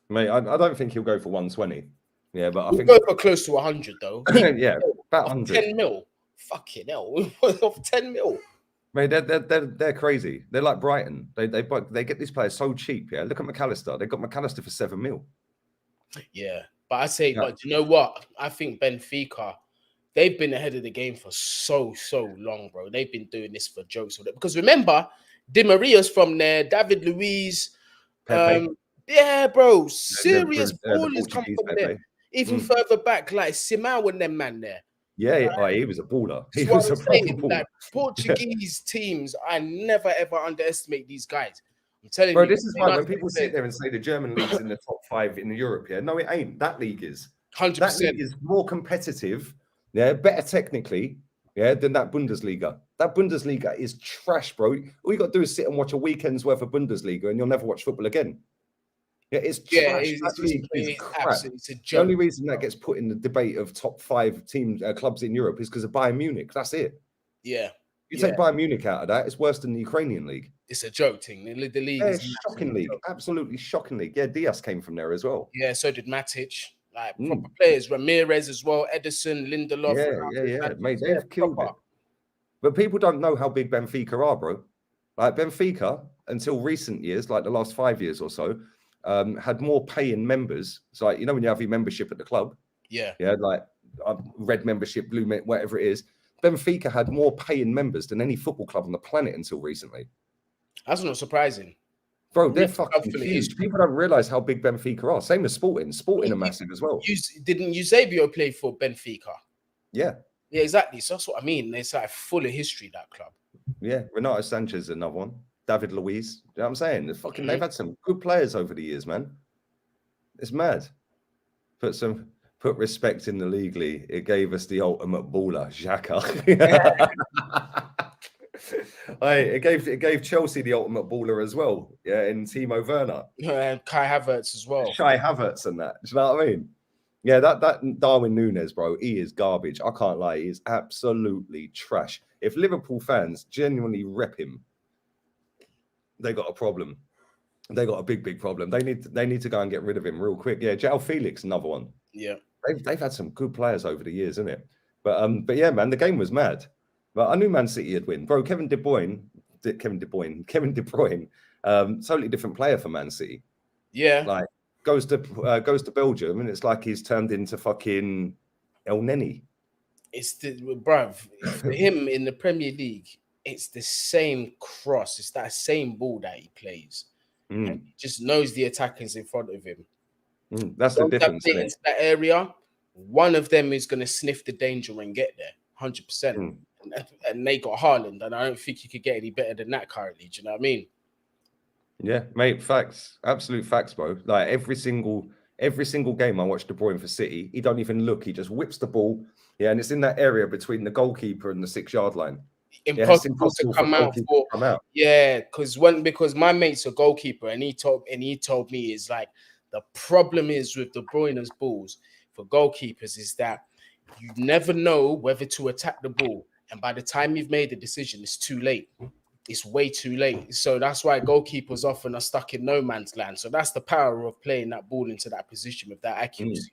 Mate, I don't think he'll go for 120. Yeah, but I think go for close to 100 though. Yeah, about 100. 10 mil. Fucking hell. Of 10 mil. Mate, they're crazy. They're like Brighton. They get these players so cheap. Yeah, look at McAllister. They got McAllister for 7 mil. Yeah, but I say, but you know what? I think Benfica, they've been ahead of the game for so long, bro. They've been doing this for jokes because remember, Di Maria's from there, David Luiz, yeah, bro, serious ballers come from there. Even further back, like Simao and them man there. Yeah, he was a baller. He was a baller. Like, Portuguese teams, I never ever underestimate these guys. I'm telling you, this is why when people sit there and say the German league's in the top 5 in Europe, yeah, no, it ain't. That league is 100%. That league is more competitive, yeah, better technically, yeah, than that Bundesliga. That Bundesliga is trash, bro. All you got to do is sit and watch a weekend's worth of Bundesliga, and you'll never watch football again. Yeah, it's trash. It's a joke. The only reason that gets put in the debate of top 5 teams, clubs in Europe is because of Bayern Munich. That's it. Yeah. You take Bayern Munich out of that, it's worse than the Ukrainian league. It's a joke thing. The league is a shocking league. Absolutely shocking league. Yeah, Diaz came from there as well. Yeah, so did Matic. Like proper players, Ramirez as well, Edison, Lindelof. Yeah. Mate, they've killed it. But people don't know how big Benfica are, bro. Like Benfica, until recent years, like the last 5 years or so, had more paying members. So, like, you know, when you have your membership at the club, like red membership, blue, whatever it is. Benfica had more paying members than any football club on the planet until recently. That's not surprising, bro. They're fucking huge. People don't realize how big Benfica are. Same as Sporting. Sporting are massive as well. Didn't Eusebio play for Benfica? Yeah, exactly. So that's what I mean. It's like full of history, that club. Yeah, Renato Sanchez is another one. David Luiz. You know what I'm saying? They've had some good players over the years, man. It's mad. Put respect in the league. It gave us the ultimate baller, Xhaka. It gave Chelsea the ultimate baller as well. Yeah, in Timo Werner. And Kai Havertz as well. Kai Havertz and that. Do you know what I mean? Yeah, that Darwin Nunez, bro, he is garbage. I can't lie. He is absolutely trash. If Liverpool fans genuinely rep him, they got a problem. They got a big problem. They need to go and get rid of him real quick. Yeah, João Felix, another one. Yeah. They've had some good players over the years, isn't it? But yeah, man, the game was mad. But I knew Man City would win, bro. Kevin De Bruyne, totally different player for Man City. Yeah, like goes to Belgium, and it's like he's turned into fucking El Neni. It's bruv, for him in the Premier League. It's the same cross. It's that same ball that he plays. And he just knows the attackers in front of him. That's the difference. Into that area, one of them is going to sniff the danger and get there, 100%. And they got Haaland, and I don't think you could get any better than that currently. Do you know what I mean? Yeah, mate, facts, absolute facts, bro. Like every single game I watch De Bruyne for City, he don't even look. He just whips the ball. Yeah, and it's in that area between the goalkeeper and the 6-yard line. Impossible to come out. Yeah, because my mate's a goalkeeper, and he told me is like the problem is with De Bruyne's balls for goalkeepers is that you never know whether to attack the ball, and by the time you've made the decision, it's too late. It's way too late. So that's why goalkeepers often are stuck in no man's land. So that's the power of playing that ball into that position with that accuracy.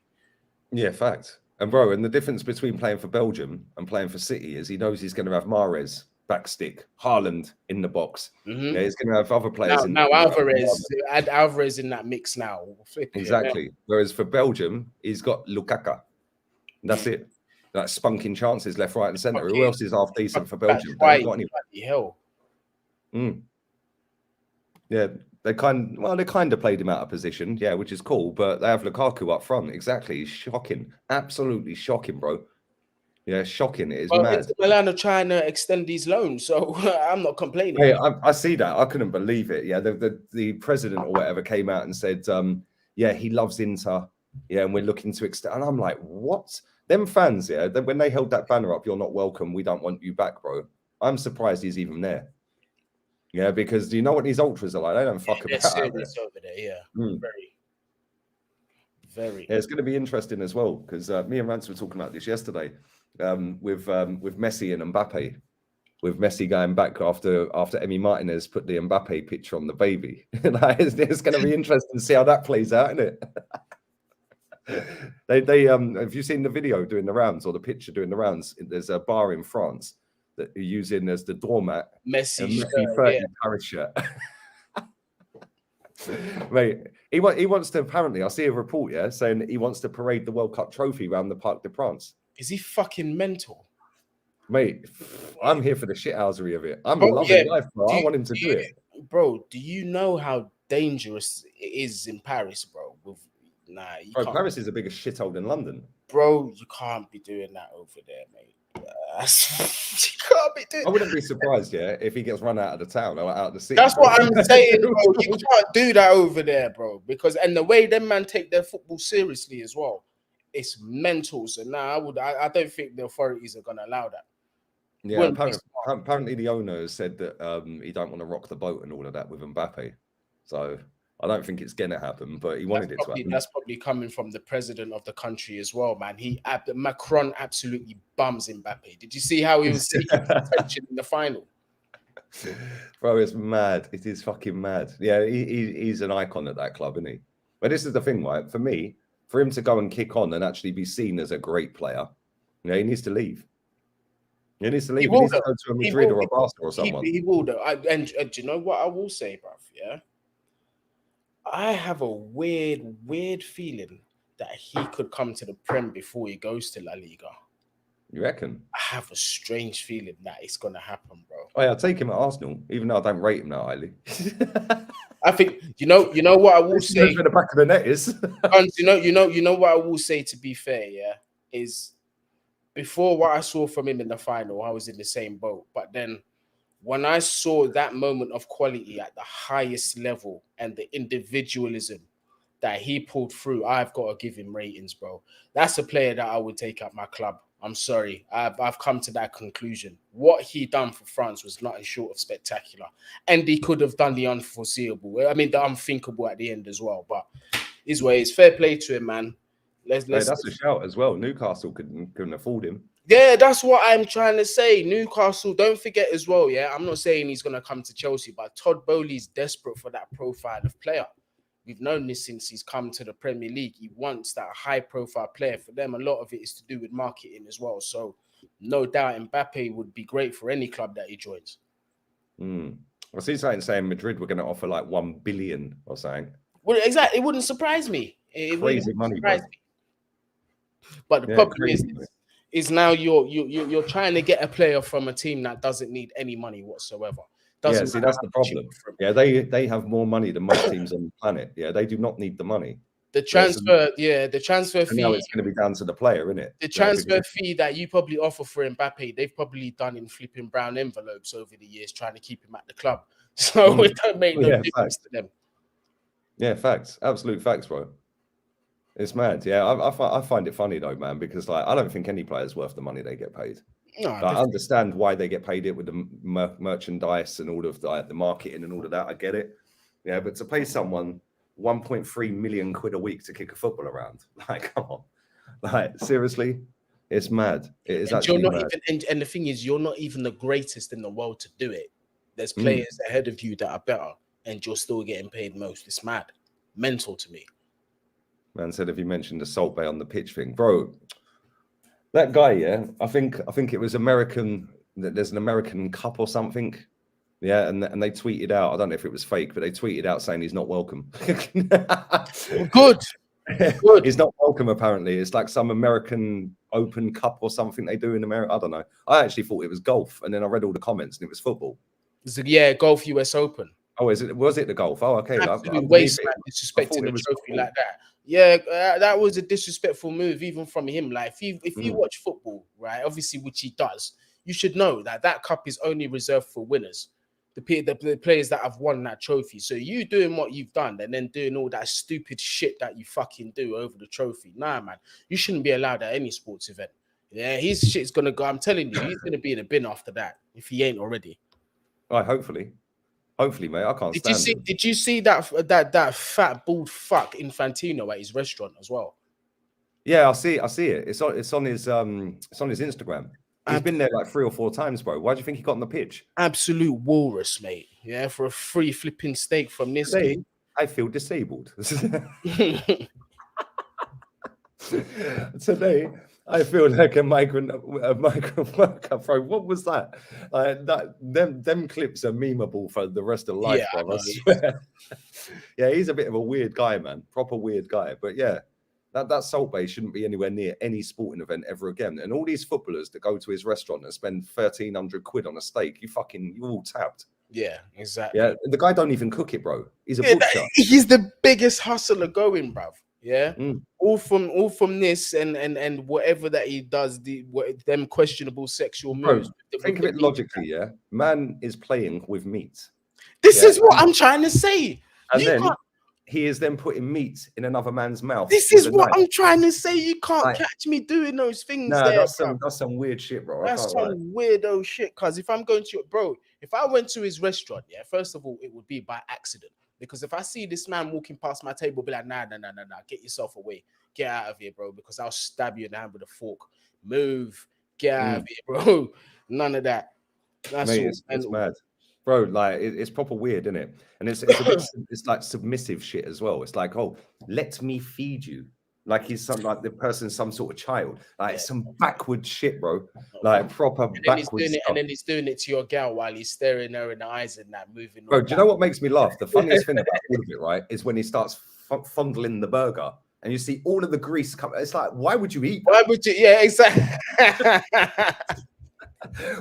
Yeah, fact. And bro, and the difference between playing for Belgium and playing for City is he knows he's going to have Mahrez back stick, Haaland in the box. Mm-hmm. Yeah, he's going to have other players Now in Alvarez, add Alvarez in that mix now. exactly. Whereas for Belgium, he's got Lukaku. That's it. Like spunking chances left, right, and centre. Who else is half decent for Belgium? They ain't got any. Hell. Yeah, they kind of played him out of position, yeah, which is cool. But they have Lukaku up front. Exactly, shocking, absolutely shocking, bro. Yeah, shocking. It is mad. Inter Milan are trying to extend these loans, so I'm not complaining. Hey, I see that. I couldn't believe it. Yeah, the president or whatever came out and said, yeah, he loves Inter. Yeah, and we're looking to extend. And I'm like, what? Them fans, yeah, when they held that banner up, "You're not welcome. We don't want you back," bro. I'm surprised he's even there. Yeah, because do you know what these ultras are like? They don't fuck about out there. Over there, yeah. Very. Yeah, it's going to be interesting as well because me and Rance were talking about this yesterday with Messi and Mbappe. With Messi going back after Emi Martinez put the Mbappe picture on the baby. It's going to be interesting to see how that plays out, isn't it? They have you seen the video doing the rounds or the picture doing the rounds? There's a bar in France that you're using as the doormat. Messi 30 Paris shirt. Mate, he wants to, apparently, I see a report, yeah, saying that he wants to parade the World Cup trophy around the Parc de France. Is he fucking mental? Mate, I'm here for the shithousery of it. I'm loving life, bro. I want him to do it. Bro, do you know how dangerous it is in Paris, bro? Bro, Paris is the biggest shithole than London. Bro, you can't be doing that over there, mate. You can't be doing. I wouldn't be surprised, yeah, if he gets run out of the town or out of the city. That's what I'm saying, bro. You can't do that over there, bro. Because and the way them man take their football seriously as well, it's mental. So now I don't think the authorities are gonna allow that. Yeah, apparently the owner has said that he don't want to rock the boat and all of that with Mbappe. So I don't think it's gonna happen, but he wanted it to happen. That's probably coming from the president of the country as well, man. Macron absolutely bums Mbappe. Did you see how he was seeking attention in the final? Bro, it's mad. It is fucking mad. Yeah, he's an icon at that club, isn't he? But this is the thing, right? For me, for him to go and kick on and actually be seen as a great player, you know, he needs to leave. He needs to leave. He needs to go to a Madrid or a Barca or someone. He will, though. And do you know what I will say, bruv? Yeah. I have a weird feeling that he could come to the Prem before he goes to La Liga. You reckon? I have a strange feeling that it's gonna happen, bro. Oh yeah, I'll take him at Arsenal, even though I don't rate him that highly. I think you know what I will say. Where the back of the net is. you know what I will say. To be fair, yeah, is before what I saw from him in the final, I was in the same boat. But then when I saw that moment of quality at the highest level and the individualism that he pulled through, I've got to give him ratings, bro. That's a player that I would take at my club. I'm sorry. I've come to that conclusion. What he done for France was nothing short of spectacular. And he could have done the unforeseeable. I mean, the unthinkable at the end as well. But his way is fair play to him, man. That's a shout as well. Newcastle couldn't afford him. Yeah, that's what I'm trying to say. Newcastle, don't forget as well, yeah? I'm not saying he's going to come to Chelsea, but Todd Bowley's desperate for that profile of player. We've known this since he's come to the Premier League. He wants that high-profile player. For them, a lot of it is to do with marketing as well. So, no doubt Mbappe would be great for any club that he joins. I see something saying Madrid were going to offer like 1 billion or something. Well, exactly. It wouldn't surprise me. Crazy money, bro. But the problem is now you're trying to get a player from a team that doesn't need any money whatsoever. That's the problem. Yeah, they have more money than most teams on the planet. Yeah, they do not need the money. The transfer fee. Now it's going to be down to the player, isn't it? The transfer fee that you probably offer for Mbappe, they've probably done in flipping brown envelopes over the years, trying to keep him at the club. So it don't make no difference to them. Yeah, facts. Absolute facts, bro. It's mad. Yeah, I find it funny though, man, because like I don't think any player's worth the money they get paid. No, I understand why they get paid it with the merchandise and all of the marketing and all of that. I get it. Yeah, but to pay someone 1.3 million quid a week to kick a football around, like, come on, like seriously, it's mad. It is actually mad. And the thing is, you're not even the greatest in the world to do it. There's players ahead of you that are better, and you're still getting paid most. It's mad, mental to me. Man said, if you mentioned the Salt Bay on the pitch thing, bro. That guy, yeah, I think it was American. There's an American Cup or something. Yeah, and they tweeted out. I don't know if it was fake, but they tweeted out saying he's not welcome. Good, good. He's not welcome. Apparently, it's like some American Open Cup or something they do in America. I don't know. I actually thought it was golf, and then I read all the comments, and it was football. So, yeah, golf US Open. Oh, was it the golf? Oh, okay. Absolute waste, man, disrespecting the trophy football. like that. Yeah, that was a disrespectful move, even from him. Like, if you watch football, right, obviously, which he does, you should know that that cup is only reserved for winners, the players that have won that trophy. So you doing what you've done and then doing all that stupid shit that you fucking do over the trophy, nah, man, you shouldn't be allowed at any sports event. Yeah, his shit's gonna go. I'm telling you, he's gonna be in a bin after that if he ain't already. All right, hopefully, mate. I can't stand him. Did you see that fat bald fuck Infantino at his restaurant as well? Yeah, I see it. It's on his Instagram. He's been there like 3 or 4 times, bro. Why do you think he got on the pitch? Absolute walrus, mate. Yeah, for a free flipping steak from this. Today, I feel disabled. Today, I feel like a migrant worker, bro. What was that? Them clips are memeable for the rest of life, Yeah, bro. I swear. Yeah, he's a bit of a weird guy, man. Proper weird guy. But yeah, that Salt Bay shouldn't be anywhere near any sporting event ever again. And all these footballers that go to his restaurant and spend 1,300 quid on a steak, you all tapped. Yeah, exactly. Yeah, the guy don't even cook it, bro. He's a butcher. He's the biggest hustler going, bruv. Yeah, all from this and whatever that he does, them questionable sexual moves. Bro, think of it logically, yeah. Man is playing with meat. This is what I'm trying to say. And then he is then putting meat in another man's mouth. This is what I'm trying to say. You can't catch me doing those things. No, that's some weird shit, bro. That's some weirdo shit. Because if I'm going to, bro, if I went to his restaurant, yeah, first of all, it would be by accident. Because if I see this man walking past my table, be like, nah, get yourself away. Get out of here, bro, because I'll stab you in the hand with a fork. Move. Get out of here, bro. None of that. That's Mate, it's mad. Bro, like it's proper weird, isn't it? And it's a bit, it's like submissive shit as well. It's like, oh, let me feed you. Like he's the person's some sort of child. Like some backward shit, bro. Like proper backward stuff. And then he's doing it to your gal while he's staring her in the eyes and that moving. Bro, do you know what makes me laugh? The funniest thing about all of it, right, is when he starts fondling the burger and you see all of the grease come. It's like, why would you eat that? Why would you? Yeah, exactly.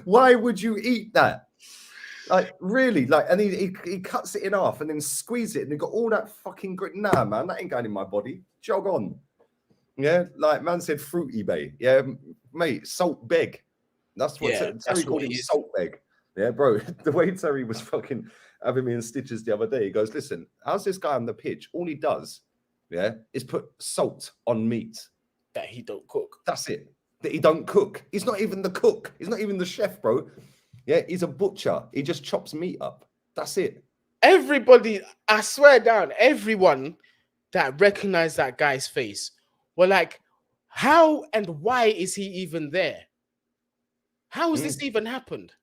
Why would you eat that? Like really, like, and he cuts it in half and then squeeze it, and he got all that fucking grit. Nah, man, that ain't going in my body. Jog on. Yeah, like man said, fruity bay. Yeah, mate, salt beg. That's what Terry called him, salt beg. Yeah, bro. The way Terry was fucking having me in stitches the other day, he goes, "Listen, how's this guy on the pitch? All he does, yeah, is put salt on meat that he don't cook. That's it. That he don't cook. He's not even the cook. He's not even the chef, bro. Yeah, he's a butcher. He just chops meat up. That's it. Everybody, I swear down, everyone that recognized that guy's face were like, how and why is he even there? How has this even happened?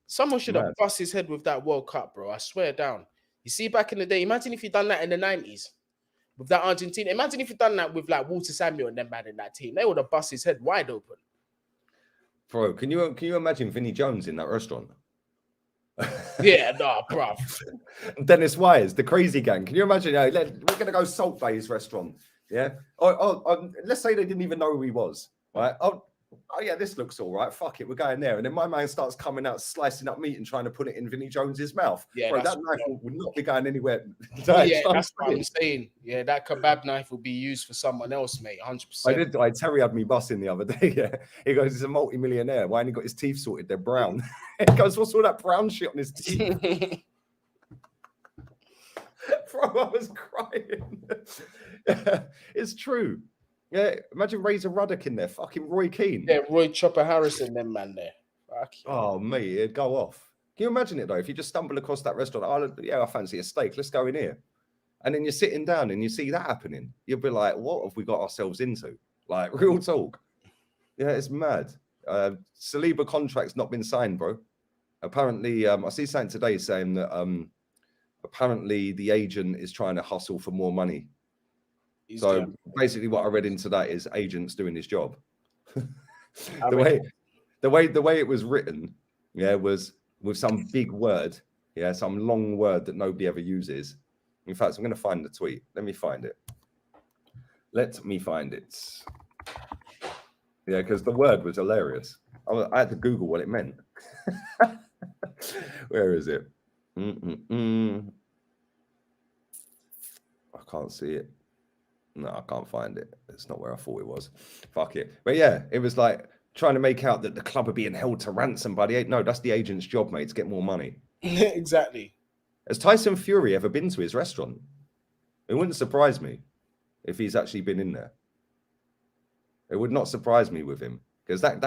Someone should have bust his head with that World Cup, bro. I swear down. You see, back in the day, imagine if you'd done that in the 90s with that Argentina. Imagine if you'd done that with like Walter Samuel and them man in that team. They would have bust his head wide open. Bro, can you imagine Vinnie Jones in that restaurant? Yeah, nah, bro. Dennis Wise, the crazy gang. Can you imagine? We're going to go Salt Bay's restaurant. Yeah. Let's say they didn't even know who he was. Right. Oh yeah, this looks all right. Fuck it, we're going there. And then my man starts coming out, slicing up meat and trying to put it in Vinnie Jones's mouth. Yeah, bro, that knife would not be going anywhere. Yeah, that's what I'm saying. Yeah, that kebab knife will be used for someone else, mate. 100%. Terry had me busting the other day. Yeah, he goes, he's a multi-millionaire. Why ain't he got his teeth sorted? They're brown. He goes, what's all that brown shit on his teeth? Bro, I was crying. It's true. Yeah, imagine Razor Ruddock in there, fucking Roy Keane. Yeah, Roy Chopper Harrison, them man there. Oh, mate, it'd go off. Can you imagine it though? If you just stumble across that restaurant, I fancy a steak. Let's go in here, and then you're sitting down and you see that happening. You'll be like, what have we got ourselves into? Like real talk. Yeah, it's mad. Saliba contract's not been signed, bro. Apparently, I see something today saying that apparently the agent is trying to hustle for more money. So basically what I read into that is agents doing his job. I the reckon. way it was written, yeah, was with some big word, yeah, some long word that nobody ever uses. In fact, I'm going to find the tweet. Let me find it. Yeah, because the word was hilarious. I had to Google what it meant. Where is it? I can't see it. No, I can't find it. It's not where I thought it was. Fuck it. But yeah, it was like trying to make out that the club are being held to ransom by the agent. No, that's the agent's job, mate, to get more money. Exactly. Has Tyson Fury ever been to his restaurant? It wouldn't surprise me if he's actually been in there. It would not surprise me with him because that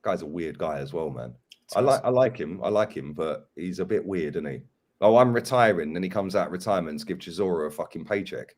guy's a weird guy as well, man. I like him, but he's a bit weird, isn't he? Oh, I'm retiring, then he comes out of retirement and gives Chisora a fucking paycheck.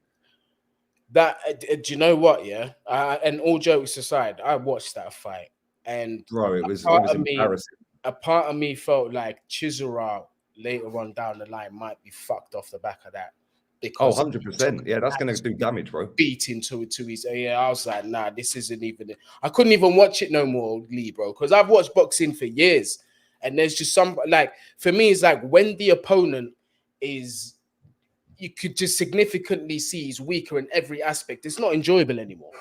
That do you know what? Yeah, and all jokes aside, I watched that fight, and bro, it was embarrassing. A part of me felt like Chisora later on down the line might be fucked off the back of that. Because 100%. Yeah, that's going to do damage, bro. Beating to his I was like, nah, this isn't even it. I couldn't even watch it no more, Lee, bro, because I've watched boxing for years. And there's just some, like, for me, it's like when the opponent is, you could just significantly see he's weaker in every aspect. It's not enjoyable anymore.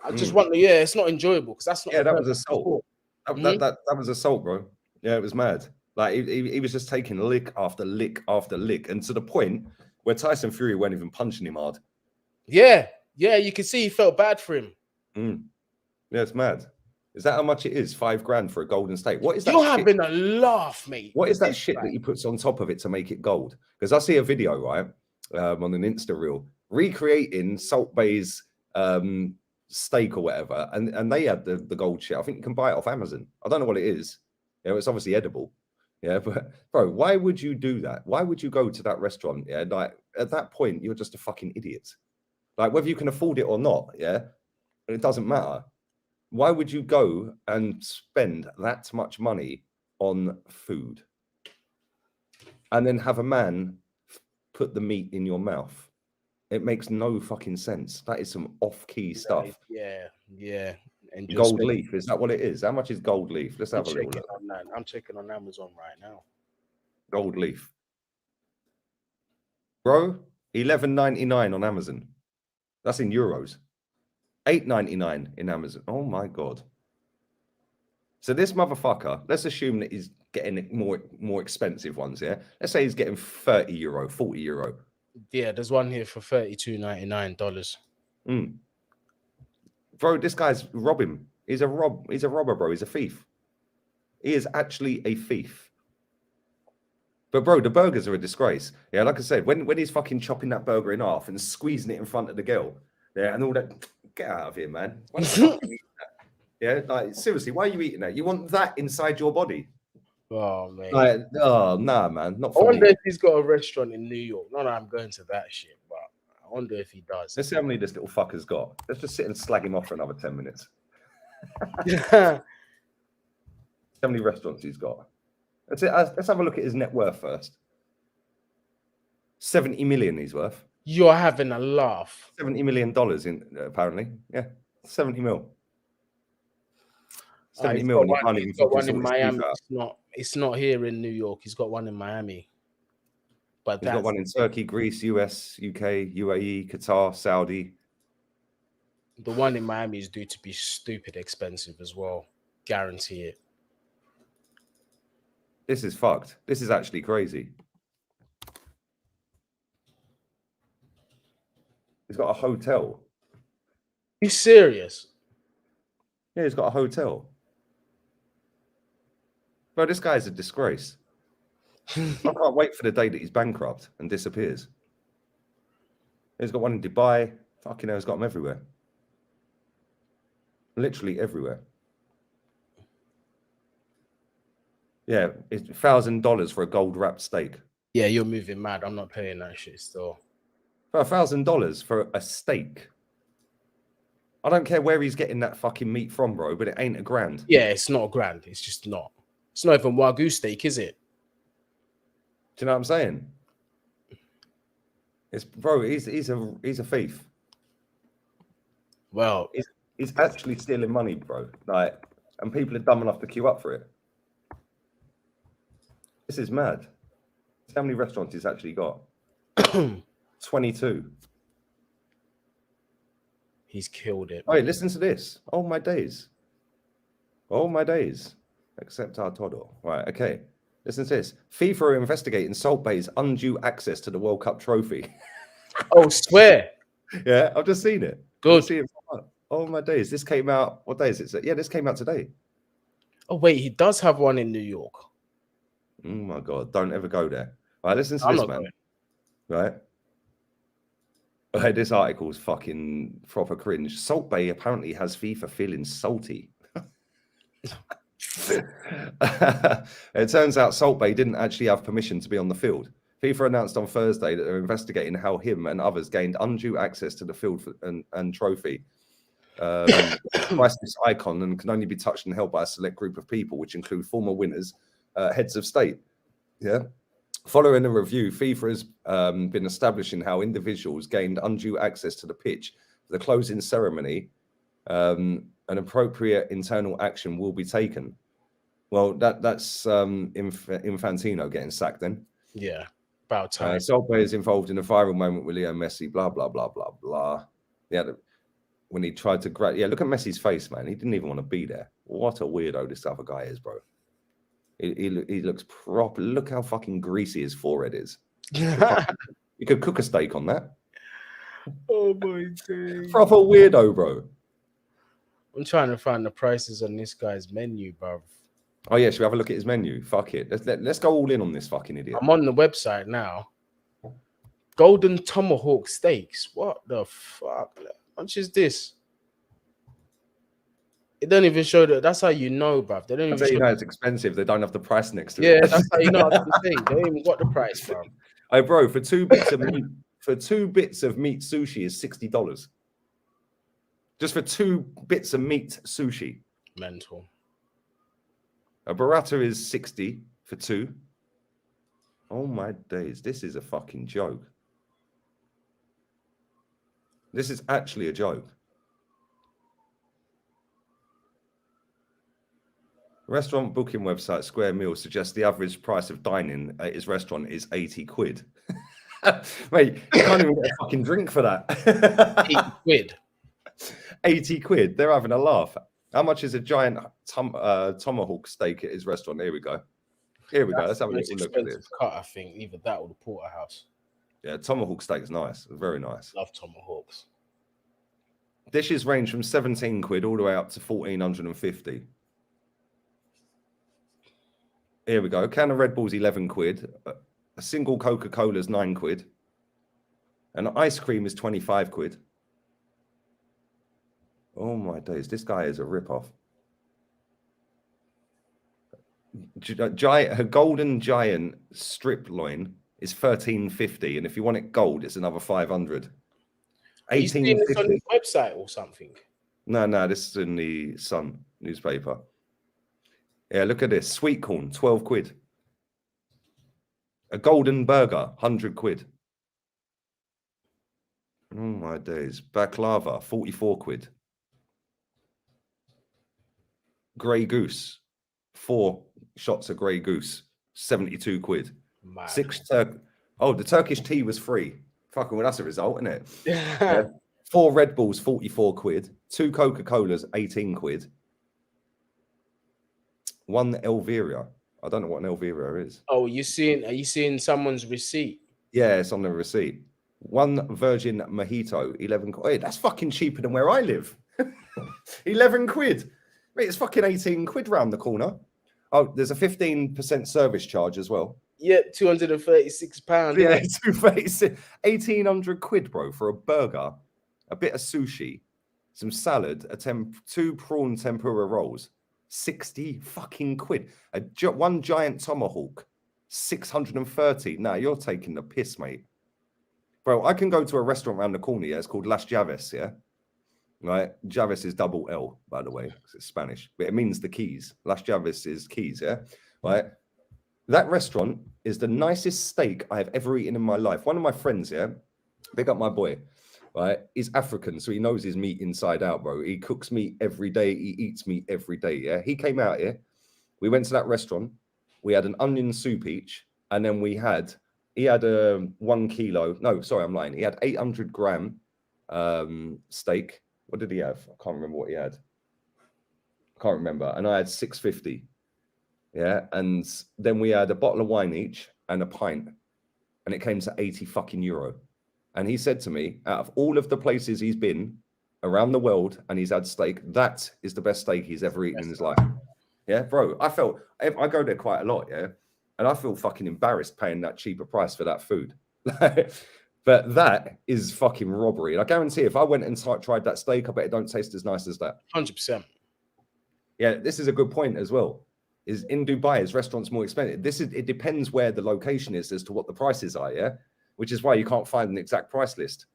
I just want to, it's not enjoyable because that's not. Yeah, that was assault. That was assault, bro. Yeah, it was mad. Like he was just taking lick after lick after lick, and to the point where Tyson Fury weren't even punching him hard. Yeah, you can see he felt bad for him. Yeah, it's mad. Is that how much it is? $5,000 for a Golden State? What is that? You're having a laugh, mate. What is that shit that he puts on top of it to make it gold? Because I see a video, right, on an Insta reel, recreating Salt Bay's steak or whatever, and they had the gold shit. I think you can buy it off Amazon. I don't know what it is. You know, it's obviously edible. Yeah, but bro, why would you do that? Why would you go to that restaurant? Yeah, like at that point, you're just a fucking idiot. Like whether you can afford it or not, yeah, it doesn't matter. Why would you go and spend that much money on food and then have a man put the meat in your mouth? It makes no fucking sense. That is some off-key stuff. Yeah. And gold leaf, is that what it is? How much is gold leaf? Let's have a little look. I'm checking on Amazon right now. Gold leaf. Bro, $11.99 on Amazon. That's in euros. $8.99 in Amazon. Oh my God. So this motherfucker, let's assume that he's getting more expensive ones, yeah? Let's say he's getting €30, €40. Yeah, there's one here for $32.99. Bro, this guy's robbing. He's a robber, bro. He's a thief. He is actually a thief. But bro, the burgers are a disgrace. Yeah, like I said, when he's fucking chopping that burger in half and squeezing it in front of the girl, yeah, and all that, get out of here, man. Why the fuck are you eating that? Yeah, like seriously, why are you eating that? You want that inside your body? Oh man. Like, oh nah, man. Not I for wonder me. if he's got a restaurant in New York. Not that I'm going to that shit, but I wonder if he does. Let's see how many this little fucker's got. Let's just sit and slag him off for another 10 minutes. How many restaurants he's got? Let's have a look at his net worth first. 70 million he's worth. You're having a laugh. $70 million in apparently. Yeah, 70 mil. 70 mil. He's got one in Miami. It's not here in New York. He's got one in Miami. But he's got one in Turkey, Greece, US, UK, UAE, Qatar, Saudi. The one in Miami is due to be stupid expensive as well. Guarantee it. This is fucked. This is actually crazy. He's got a hotel. You serious? Yeah, he's got a hotel. Bro, this guy is a disgrace. I can't wait for the day that he's bankrupt and disappears. He's got one in Dubai. Fucking hell, he's got them everywhere. Literally everywhere. Yeah, it's $1,000 for a gold wrapped steak. Yeah, you're moving mad. I'm not paying that shit still. For $1,000 for a steak. I don't care where he's getting that fucking meat from, bro, but it ain't $1,000. Yeah, it's not $1,000. It's just not. It's not even Wagyu steak, is it? Do you know what I'm saying? It's bro, he's a thief. Well, He's actually stealing money, bro. Like, and people are dumb enough to queue up for it. This is mad. How many restaurants he's actually got? 22. He's killed it. Oh, wait, listen to this. Oh, my days. Oh, my days. Except our todo. Right, okay. Listen to this. FIFA are investigating Salt Bay's undue access to the World Cup trophy. Oh, swear. Yeah, I've just seen it. Good. Oh, my days. This came out. What day is it? Yeah, this came out today. Oh, wait, he does have one in New York. Oh, my God. Don't ever go there. Right, listen to this, man. Right? Okay, this article's fucking proper cringe. Salt Bay apparently has FIFA feeling salty. It turns out Salt Bay didn't actually have permission to be on the field. FIFA announced on Thursday that they're investigating how him and others gained undue access to the field and trophy. Priceless icon and can only be touched and held by a select group of people, which include former winners, heads of state. Yeah. Following a review, FIFA has been establishing how individuals gained undue access to the pitch for the closing ceremony. An appropriate internal action will be taken. Well, that's Infantino getting sacked then. Yeah, about time. Salt Bay is involved in a viral moment with Leo Messi, blah, blah, blah, blah, blah. Yeah, when he tried to grab... Yeah, look at Messi's face, man. He didn't even want to be there. What a weirdo this other guy is, bro. He looks proper. Look how fucking greasy his forehead is. You could cook a steak on that. Oh my god. Proper weirdo, bro. I'm trying to find the prices on this guy's menu, bro. Oh yeah, should we have a look at his menu? Fuck it. Let's go all in on this fucking idiot. I'm on the website now. Golden Tomahawk steaks. What the fuck? How much is this? It don't even show that. That's how you know, bruv. They don't even show it's expensive. They don't have the price next to it. Yeah, that's how you know. That's the thing. They don't even got the price, bro. Hey, bro, for 2 bits of meat, sushi is $60. Just for 2 bits of meat sushi. Mental. A burrata is 60 for 2. Oh my days, this is a fucking joke. This is actually a joke. Restaurant booking website Square Meals suggests the average price of dining at his restaurant is 80 quid. Mate, you can't even get a fucking drink for that. 80 quid. 80 quid. They're having a laugh. How much is a giant tomahawk steak at his restaurant? Here we go. Let's have a little look at this. Cut, I think. Either that or the porterhouse. Yeah, tomahawk steak's nice. Very nice. Love tomahawks. Dishes range from 17 quid all the way up to 1,450. Here we go. A can of Red Bull's 11 quid. A single Coca-Cola's 9 quid. And ice cream is 25 quid. Oh my days. This guy is a rip-off. A golden giant strip loin is 13.50. And if you want it gold, it's another 500. 18.50 on his website or something. No, this is in the Sun newspaper. Yeah, look at this. Sweet corn, 12 quid. A golden burger, 100 quid. Oh my days. Baklava, 44 quid. Grey goose, 4 shots of grey goose, 72 quid. Mad. The Turkish tea was free. Fucking well, that's a result, isn't it? Yeah. 4 Red Bulls, 44 quid. 2 Coca-Colas, 18 quid. 1 Elvira. I don't know what an Elvira is. Oh, are you seeing someone's receipt? Yeah, it's on the receipt. 1 Virgin Mojito, 11 quid. Hey, that's fucking cheaper than where I live. 11 quid. Mate, it's fucking 18 quid round the corner. Oh, there's a 15% service charge as well. Yeah, £236. Yeah, 1,800 quid, bro, for a burger, a bit of sushi, some salad, 2 prawn tempura rolls. 60 fucking quid. 1 giant tomahawk, 630. Nah, you're taking the piss, mate. Bro, I can go to a restaurant around the corner, yeah, it's called Las Llaves, yeah? Right? Llaves is double L, by the way, because it's Spanish, but it means the keys. Las Llaves is keys, yeah? Right? That restaurant is the nicest steak I have ever eaten in my life. One of my friends, yeah? Big up my boy. right, is African, so he knows his meat inside out, bro. He cooks meat every day. He eats meat every day. Yeah, he came out here. We went to that restaurant. We had an onion soup each, and then he had a 1 kilo. No, sorry, I'm lying. He had 800-gram steak. What did he have? I can't remember what he had. I can't remember. And I had 650. Yeah, and then we had a bottle of wine each and a pint, and it came to 80 fucking euro. And he said to me, out of all of the places he's been around the world and he's had steak, that is the best steak he's ever eaten in his life. Yeah, bro. I go there quite a lot, yeah, and I feel fucking embarrassed paying that cheaper price for that food. But that is fucking robbery. And I guarantee if I went and tried that steak, I bet it don't taste as nice as that. 100%. Yeah, this is a good point as well. Is in Dubai, is restaurants more expensive? It depends where the location is as to what the prices are, yeah? Which is why you can't find an exact price list.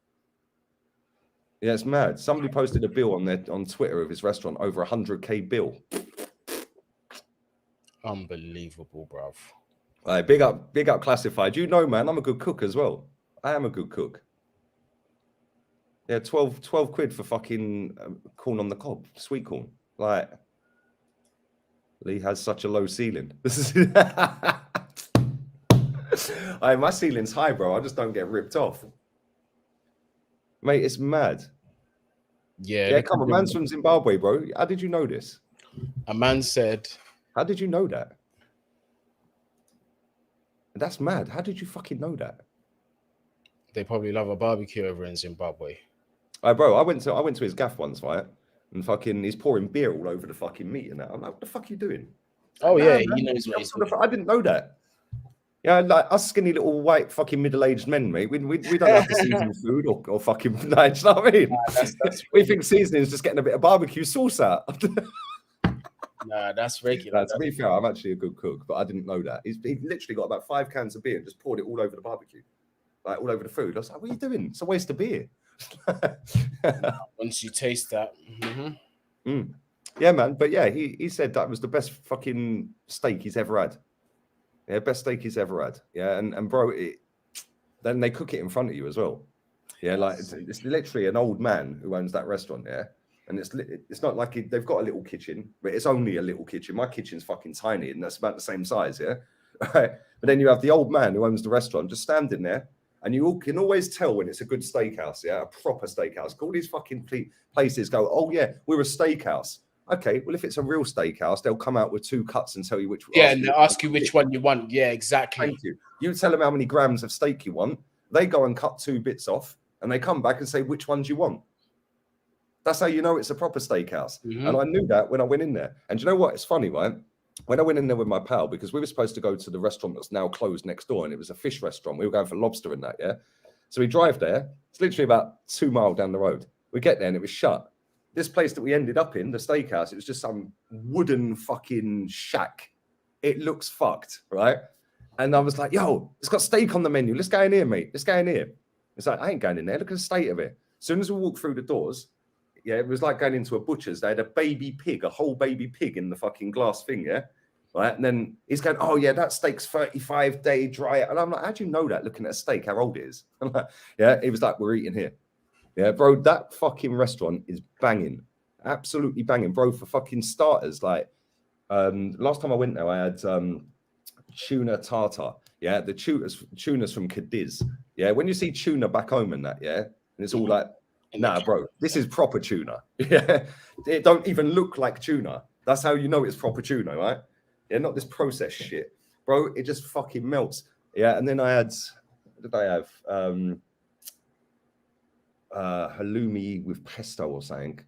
Yeah, it's mad. Somebody posted a bill on Twitter of his restaurant, over 100K bill. Unbelievable, bruv. Right, big up Classified. You know, man, I'm a good cook as well. I am a good cook. Yeah, 12 quid for fucking corn on the cob, sweet corn. Like, Lee has such a low ceiling. This is my ceiling's high, bro. I just don't get ripped off. Mate, it's mad. Yeah, come on, man's from Zimbabwe, bro. How did you know this? A man said... How did you know that? That's mad. How did you fucking know that? They probably love a barbecue over in Zimbabwe. Bro, I went to his gaff once, right? And fucking he's pouring beer all over the fucking meat and that. I'm like, what the fuck are you doing? Oh, like, yeah, man, he knows what he's doing. I didn't know that. Yeah, like us skinny little white fucking middle-aged men, mate. We don't have to season food or fucking like, you know what I mean? That's we think seasoning is just getting a bit of barbecue sauce out. Nah, that's regular. To be fair, I'm actually a good cook, but I didn't know that. He literally got about 5 cans of beer and just poured it all over the barbecue, like all over the food. I was like, what are you doing? It's a waste of beer. Once you taste that. Yeah, man. But yeah, he said that was the best fucking steak he's ever had. Yeah, best steak he's ever had. Yeah, and bro, then they cook it in front of you as well. Yeah, like it's literally an old man who owns that restaurant. Yeah, and it's not like they've got a little kitchen, but it's only a little kitchen. My kitchen's fucking tiny, and that's about the same size. Yeah, right. But then you have the old man who owns the restaurant just standing there, and you all can always tell when it's a good steakhouse. Yeah, a proper steakhouse. All these fucking places go, oh yeah, we're a steakhouse. Okay, well, if it's a real steakhouse, they'll come out with 2 cuts and tell you which one. Yeah, and they'll ask you which one you want. Yeah, exactly. Thank you. You tell them how many grams of steak you want. They go and cut 2 bits off, and they come back and say which ones you want. That's how you know it's a proper steakhouse. And I knew that when I went in there. And you know what? It's funny, right? When I went in there with my pal, because we were supposed to go to the restaurant that's now closed next door, and it was a fish restaurant. We were going for lobster and that, yeah? So we drive there. It's literally about 2 miles down the road. We get there, and it was shut. This place that we ended up in, the steakhouse, it was just some wooden fucking shack. It looks fucked, right? And I was like, yo, it's got steak on the menu. Let's go in here, mate. Let's go in here. It's like, I ain't going in there. Look at the state of it. As soon as we walked through the doors, yeah, it was like going into a butcher's. They had a baby pig, a whole baby pig in the fucking glass thing, yeah? Right? And then he's going, oh, yeah, that steak's 35-day dry. And I'm like, how do you know that looking at a steak, how old it is? I'm like, yeah, he was like, we're eating here. Yeah, bro, that fucking restaurant is banging. Absolutely banging, bro, for fucking starters. Like, last time I went there, I had tuna tartar. Yeah, the tuna's from Cadiz. Yeah, when you see tuna back home and that, yeah, and it's all like, nah, bro, this is proper tuna. Yeah, it don't even look like tuna. That's how you know it's proper tuna, right? Yeah, not this processed shit. Bro, it just fucking melts. Yeah, and then I had, what did I have? Halloumi with pesto or something.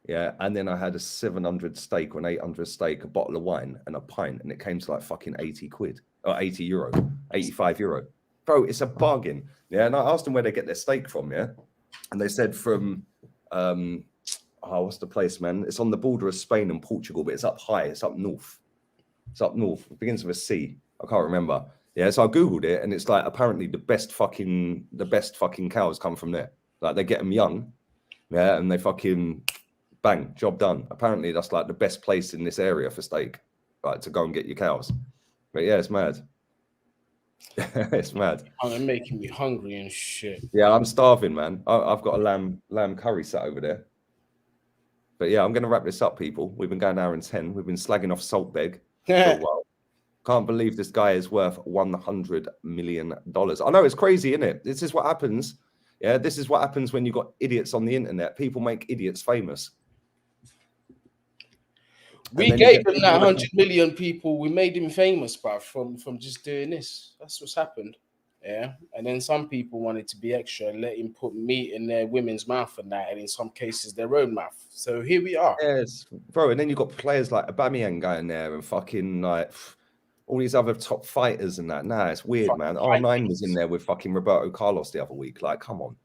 Yeah, and then I had a 700 steak or an 800 steak, a bottle of wine and a pint, and it came to like fucking 80 quid or 80 euro, 85 euro. Bro, it's a bargain. Yeah, and I asked them where they get their steak from, yeah? And they said from, what's the place, man? It's on the border of Spain and Portugal, but it's up high. It's up north. It's up north. It begins with a C. I can't remember. Yeah, so I Googled it, and it's like apparently the best fucking cows come from there. Like they get them young, yeah, and they fucking bang, job done. Apparently that's like the best place in this area for steak, like to go and get your cows. But yeah, it's mad. It's mad. They're making me hungry and shit. Yeah, I'm starving, man. I've got a lamb curry sat over there. But yeah, I'm going to wrap this up, people. We've been going an hour and 10. We've been slagging off Saltbeg for a while. Can't believe this guy is worth $100 million. I know it's crazy, isn't it? This is what happens. Yeah, this is what happens when you've got idiots on the internet. People make idiots famous. We gave him that 100 million people. We made him famous, bruv, from just doing this. That's what's happened. Yeah. And then some people wanted to be extra and let him put meat in their women's mouth and that, and in some cases their own mouth. So here we are. Yes, bro. And then you've got players like Aubameyang going there and fucking like all these other top fighters and that. Nah, it's weird, man. R9 was in there with fucking Roberto Carlos the other week. Like, come on.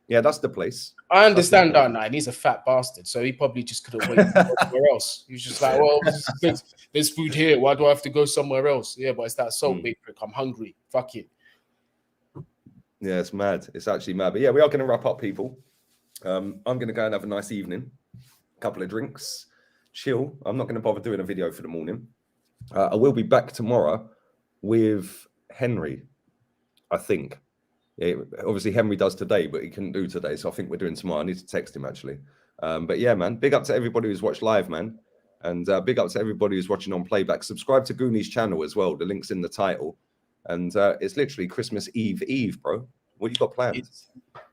Yeah, that's the place. I understand R9. He's a fat bastard, so he probably just couldn't wait to go somewhere else. He was just like, well, there's food here. Why do I have to go somewhere else? Yeah, but it's that Saltbeg prick. I'm hungry. Fuck it. Yeah, it's mad. It's actually mad. But yeah, we are going to wrap up, people. I'm going to go and have a nice evening. A couple of drinks. Chill. I'm not going to bother doing a video for the morning. I will be back tomorrow with Henry, I think. Yeah, obviously, Henry does today, but he couldn't do today. So I think we're doing tomorrow. I need to text him, actually. But yeah, man, big up to everybody who's watched live, man. And big up to everybody who's watching on playback. Subscribe to Gooni's channel as well. The link's in the title. And it's literally Christmas Eve, bro. What you got planned?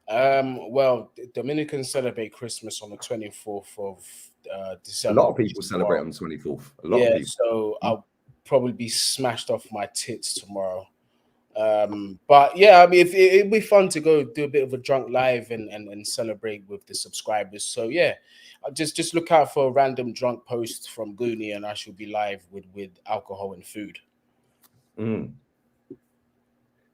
Well, Dominicans celebrate Christmas on the 24th of December. A lot of people celebrate on the 24th. A lot of people. So I'll probably be smashed off my tits tomorrow. But yeah, I mean, it'd be fun to go do a bit of a drunk live and celebrate with the subscribers. So yeah, just look out for a random drunk post from Goonie, and I shall be live with alcohol and food.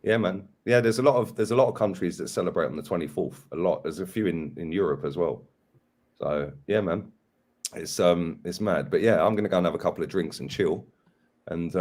Yeah, man. Yeah, there's a lot of countries that celebrate on the 24th. A lot. There's a few in Europe as well. So yeah, man. It's mad. But yeah, I'm gonna go and have a couple of drinks and chill, and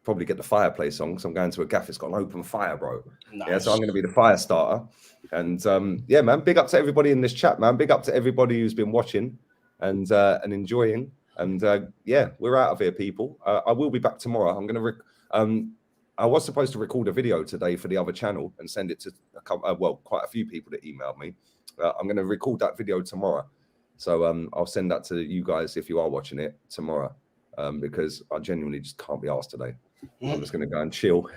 probably get the fireplace on because I'm going to a gaff. It's got an open fire, bro. Nice. Yeah, so I'm going to be the fire starter. And yeah, man, big up to everybody in this chat, man. Big up to everybody who's been watching and enjoying. And yeah, we're out of here, people. I will be back tomorrow. I'm going to. I was supposed to record a video today for the other channel and send it to quite a few people that emailed me. I'm going to record that video tomorrow. So I'll send that to you guys if you are watching it tomorrow. Because I genuinely just can't be asked today. I'm just going to go and chill,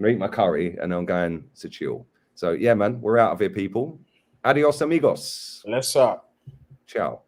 eat my curry, and I'm going to chill. So, yeah, man, we're out of here, people. Adios, amigos. Let's up. Ciao.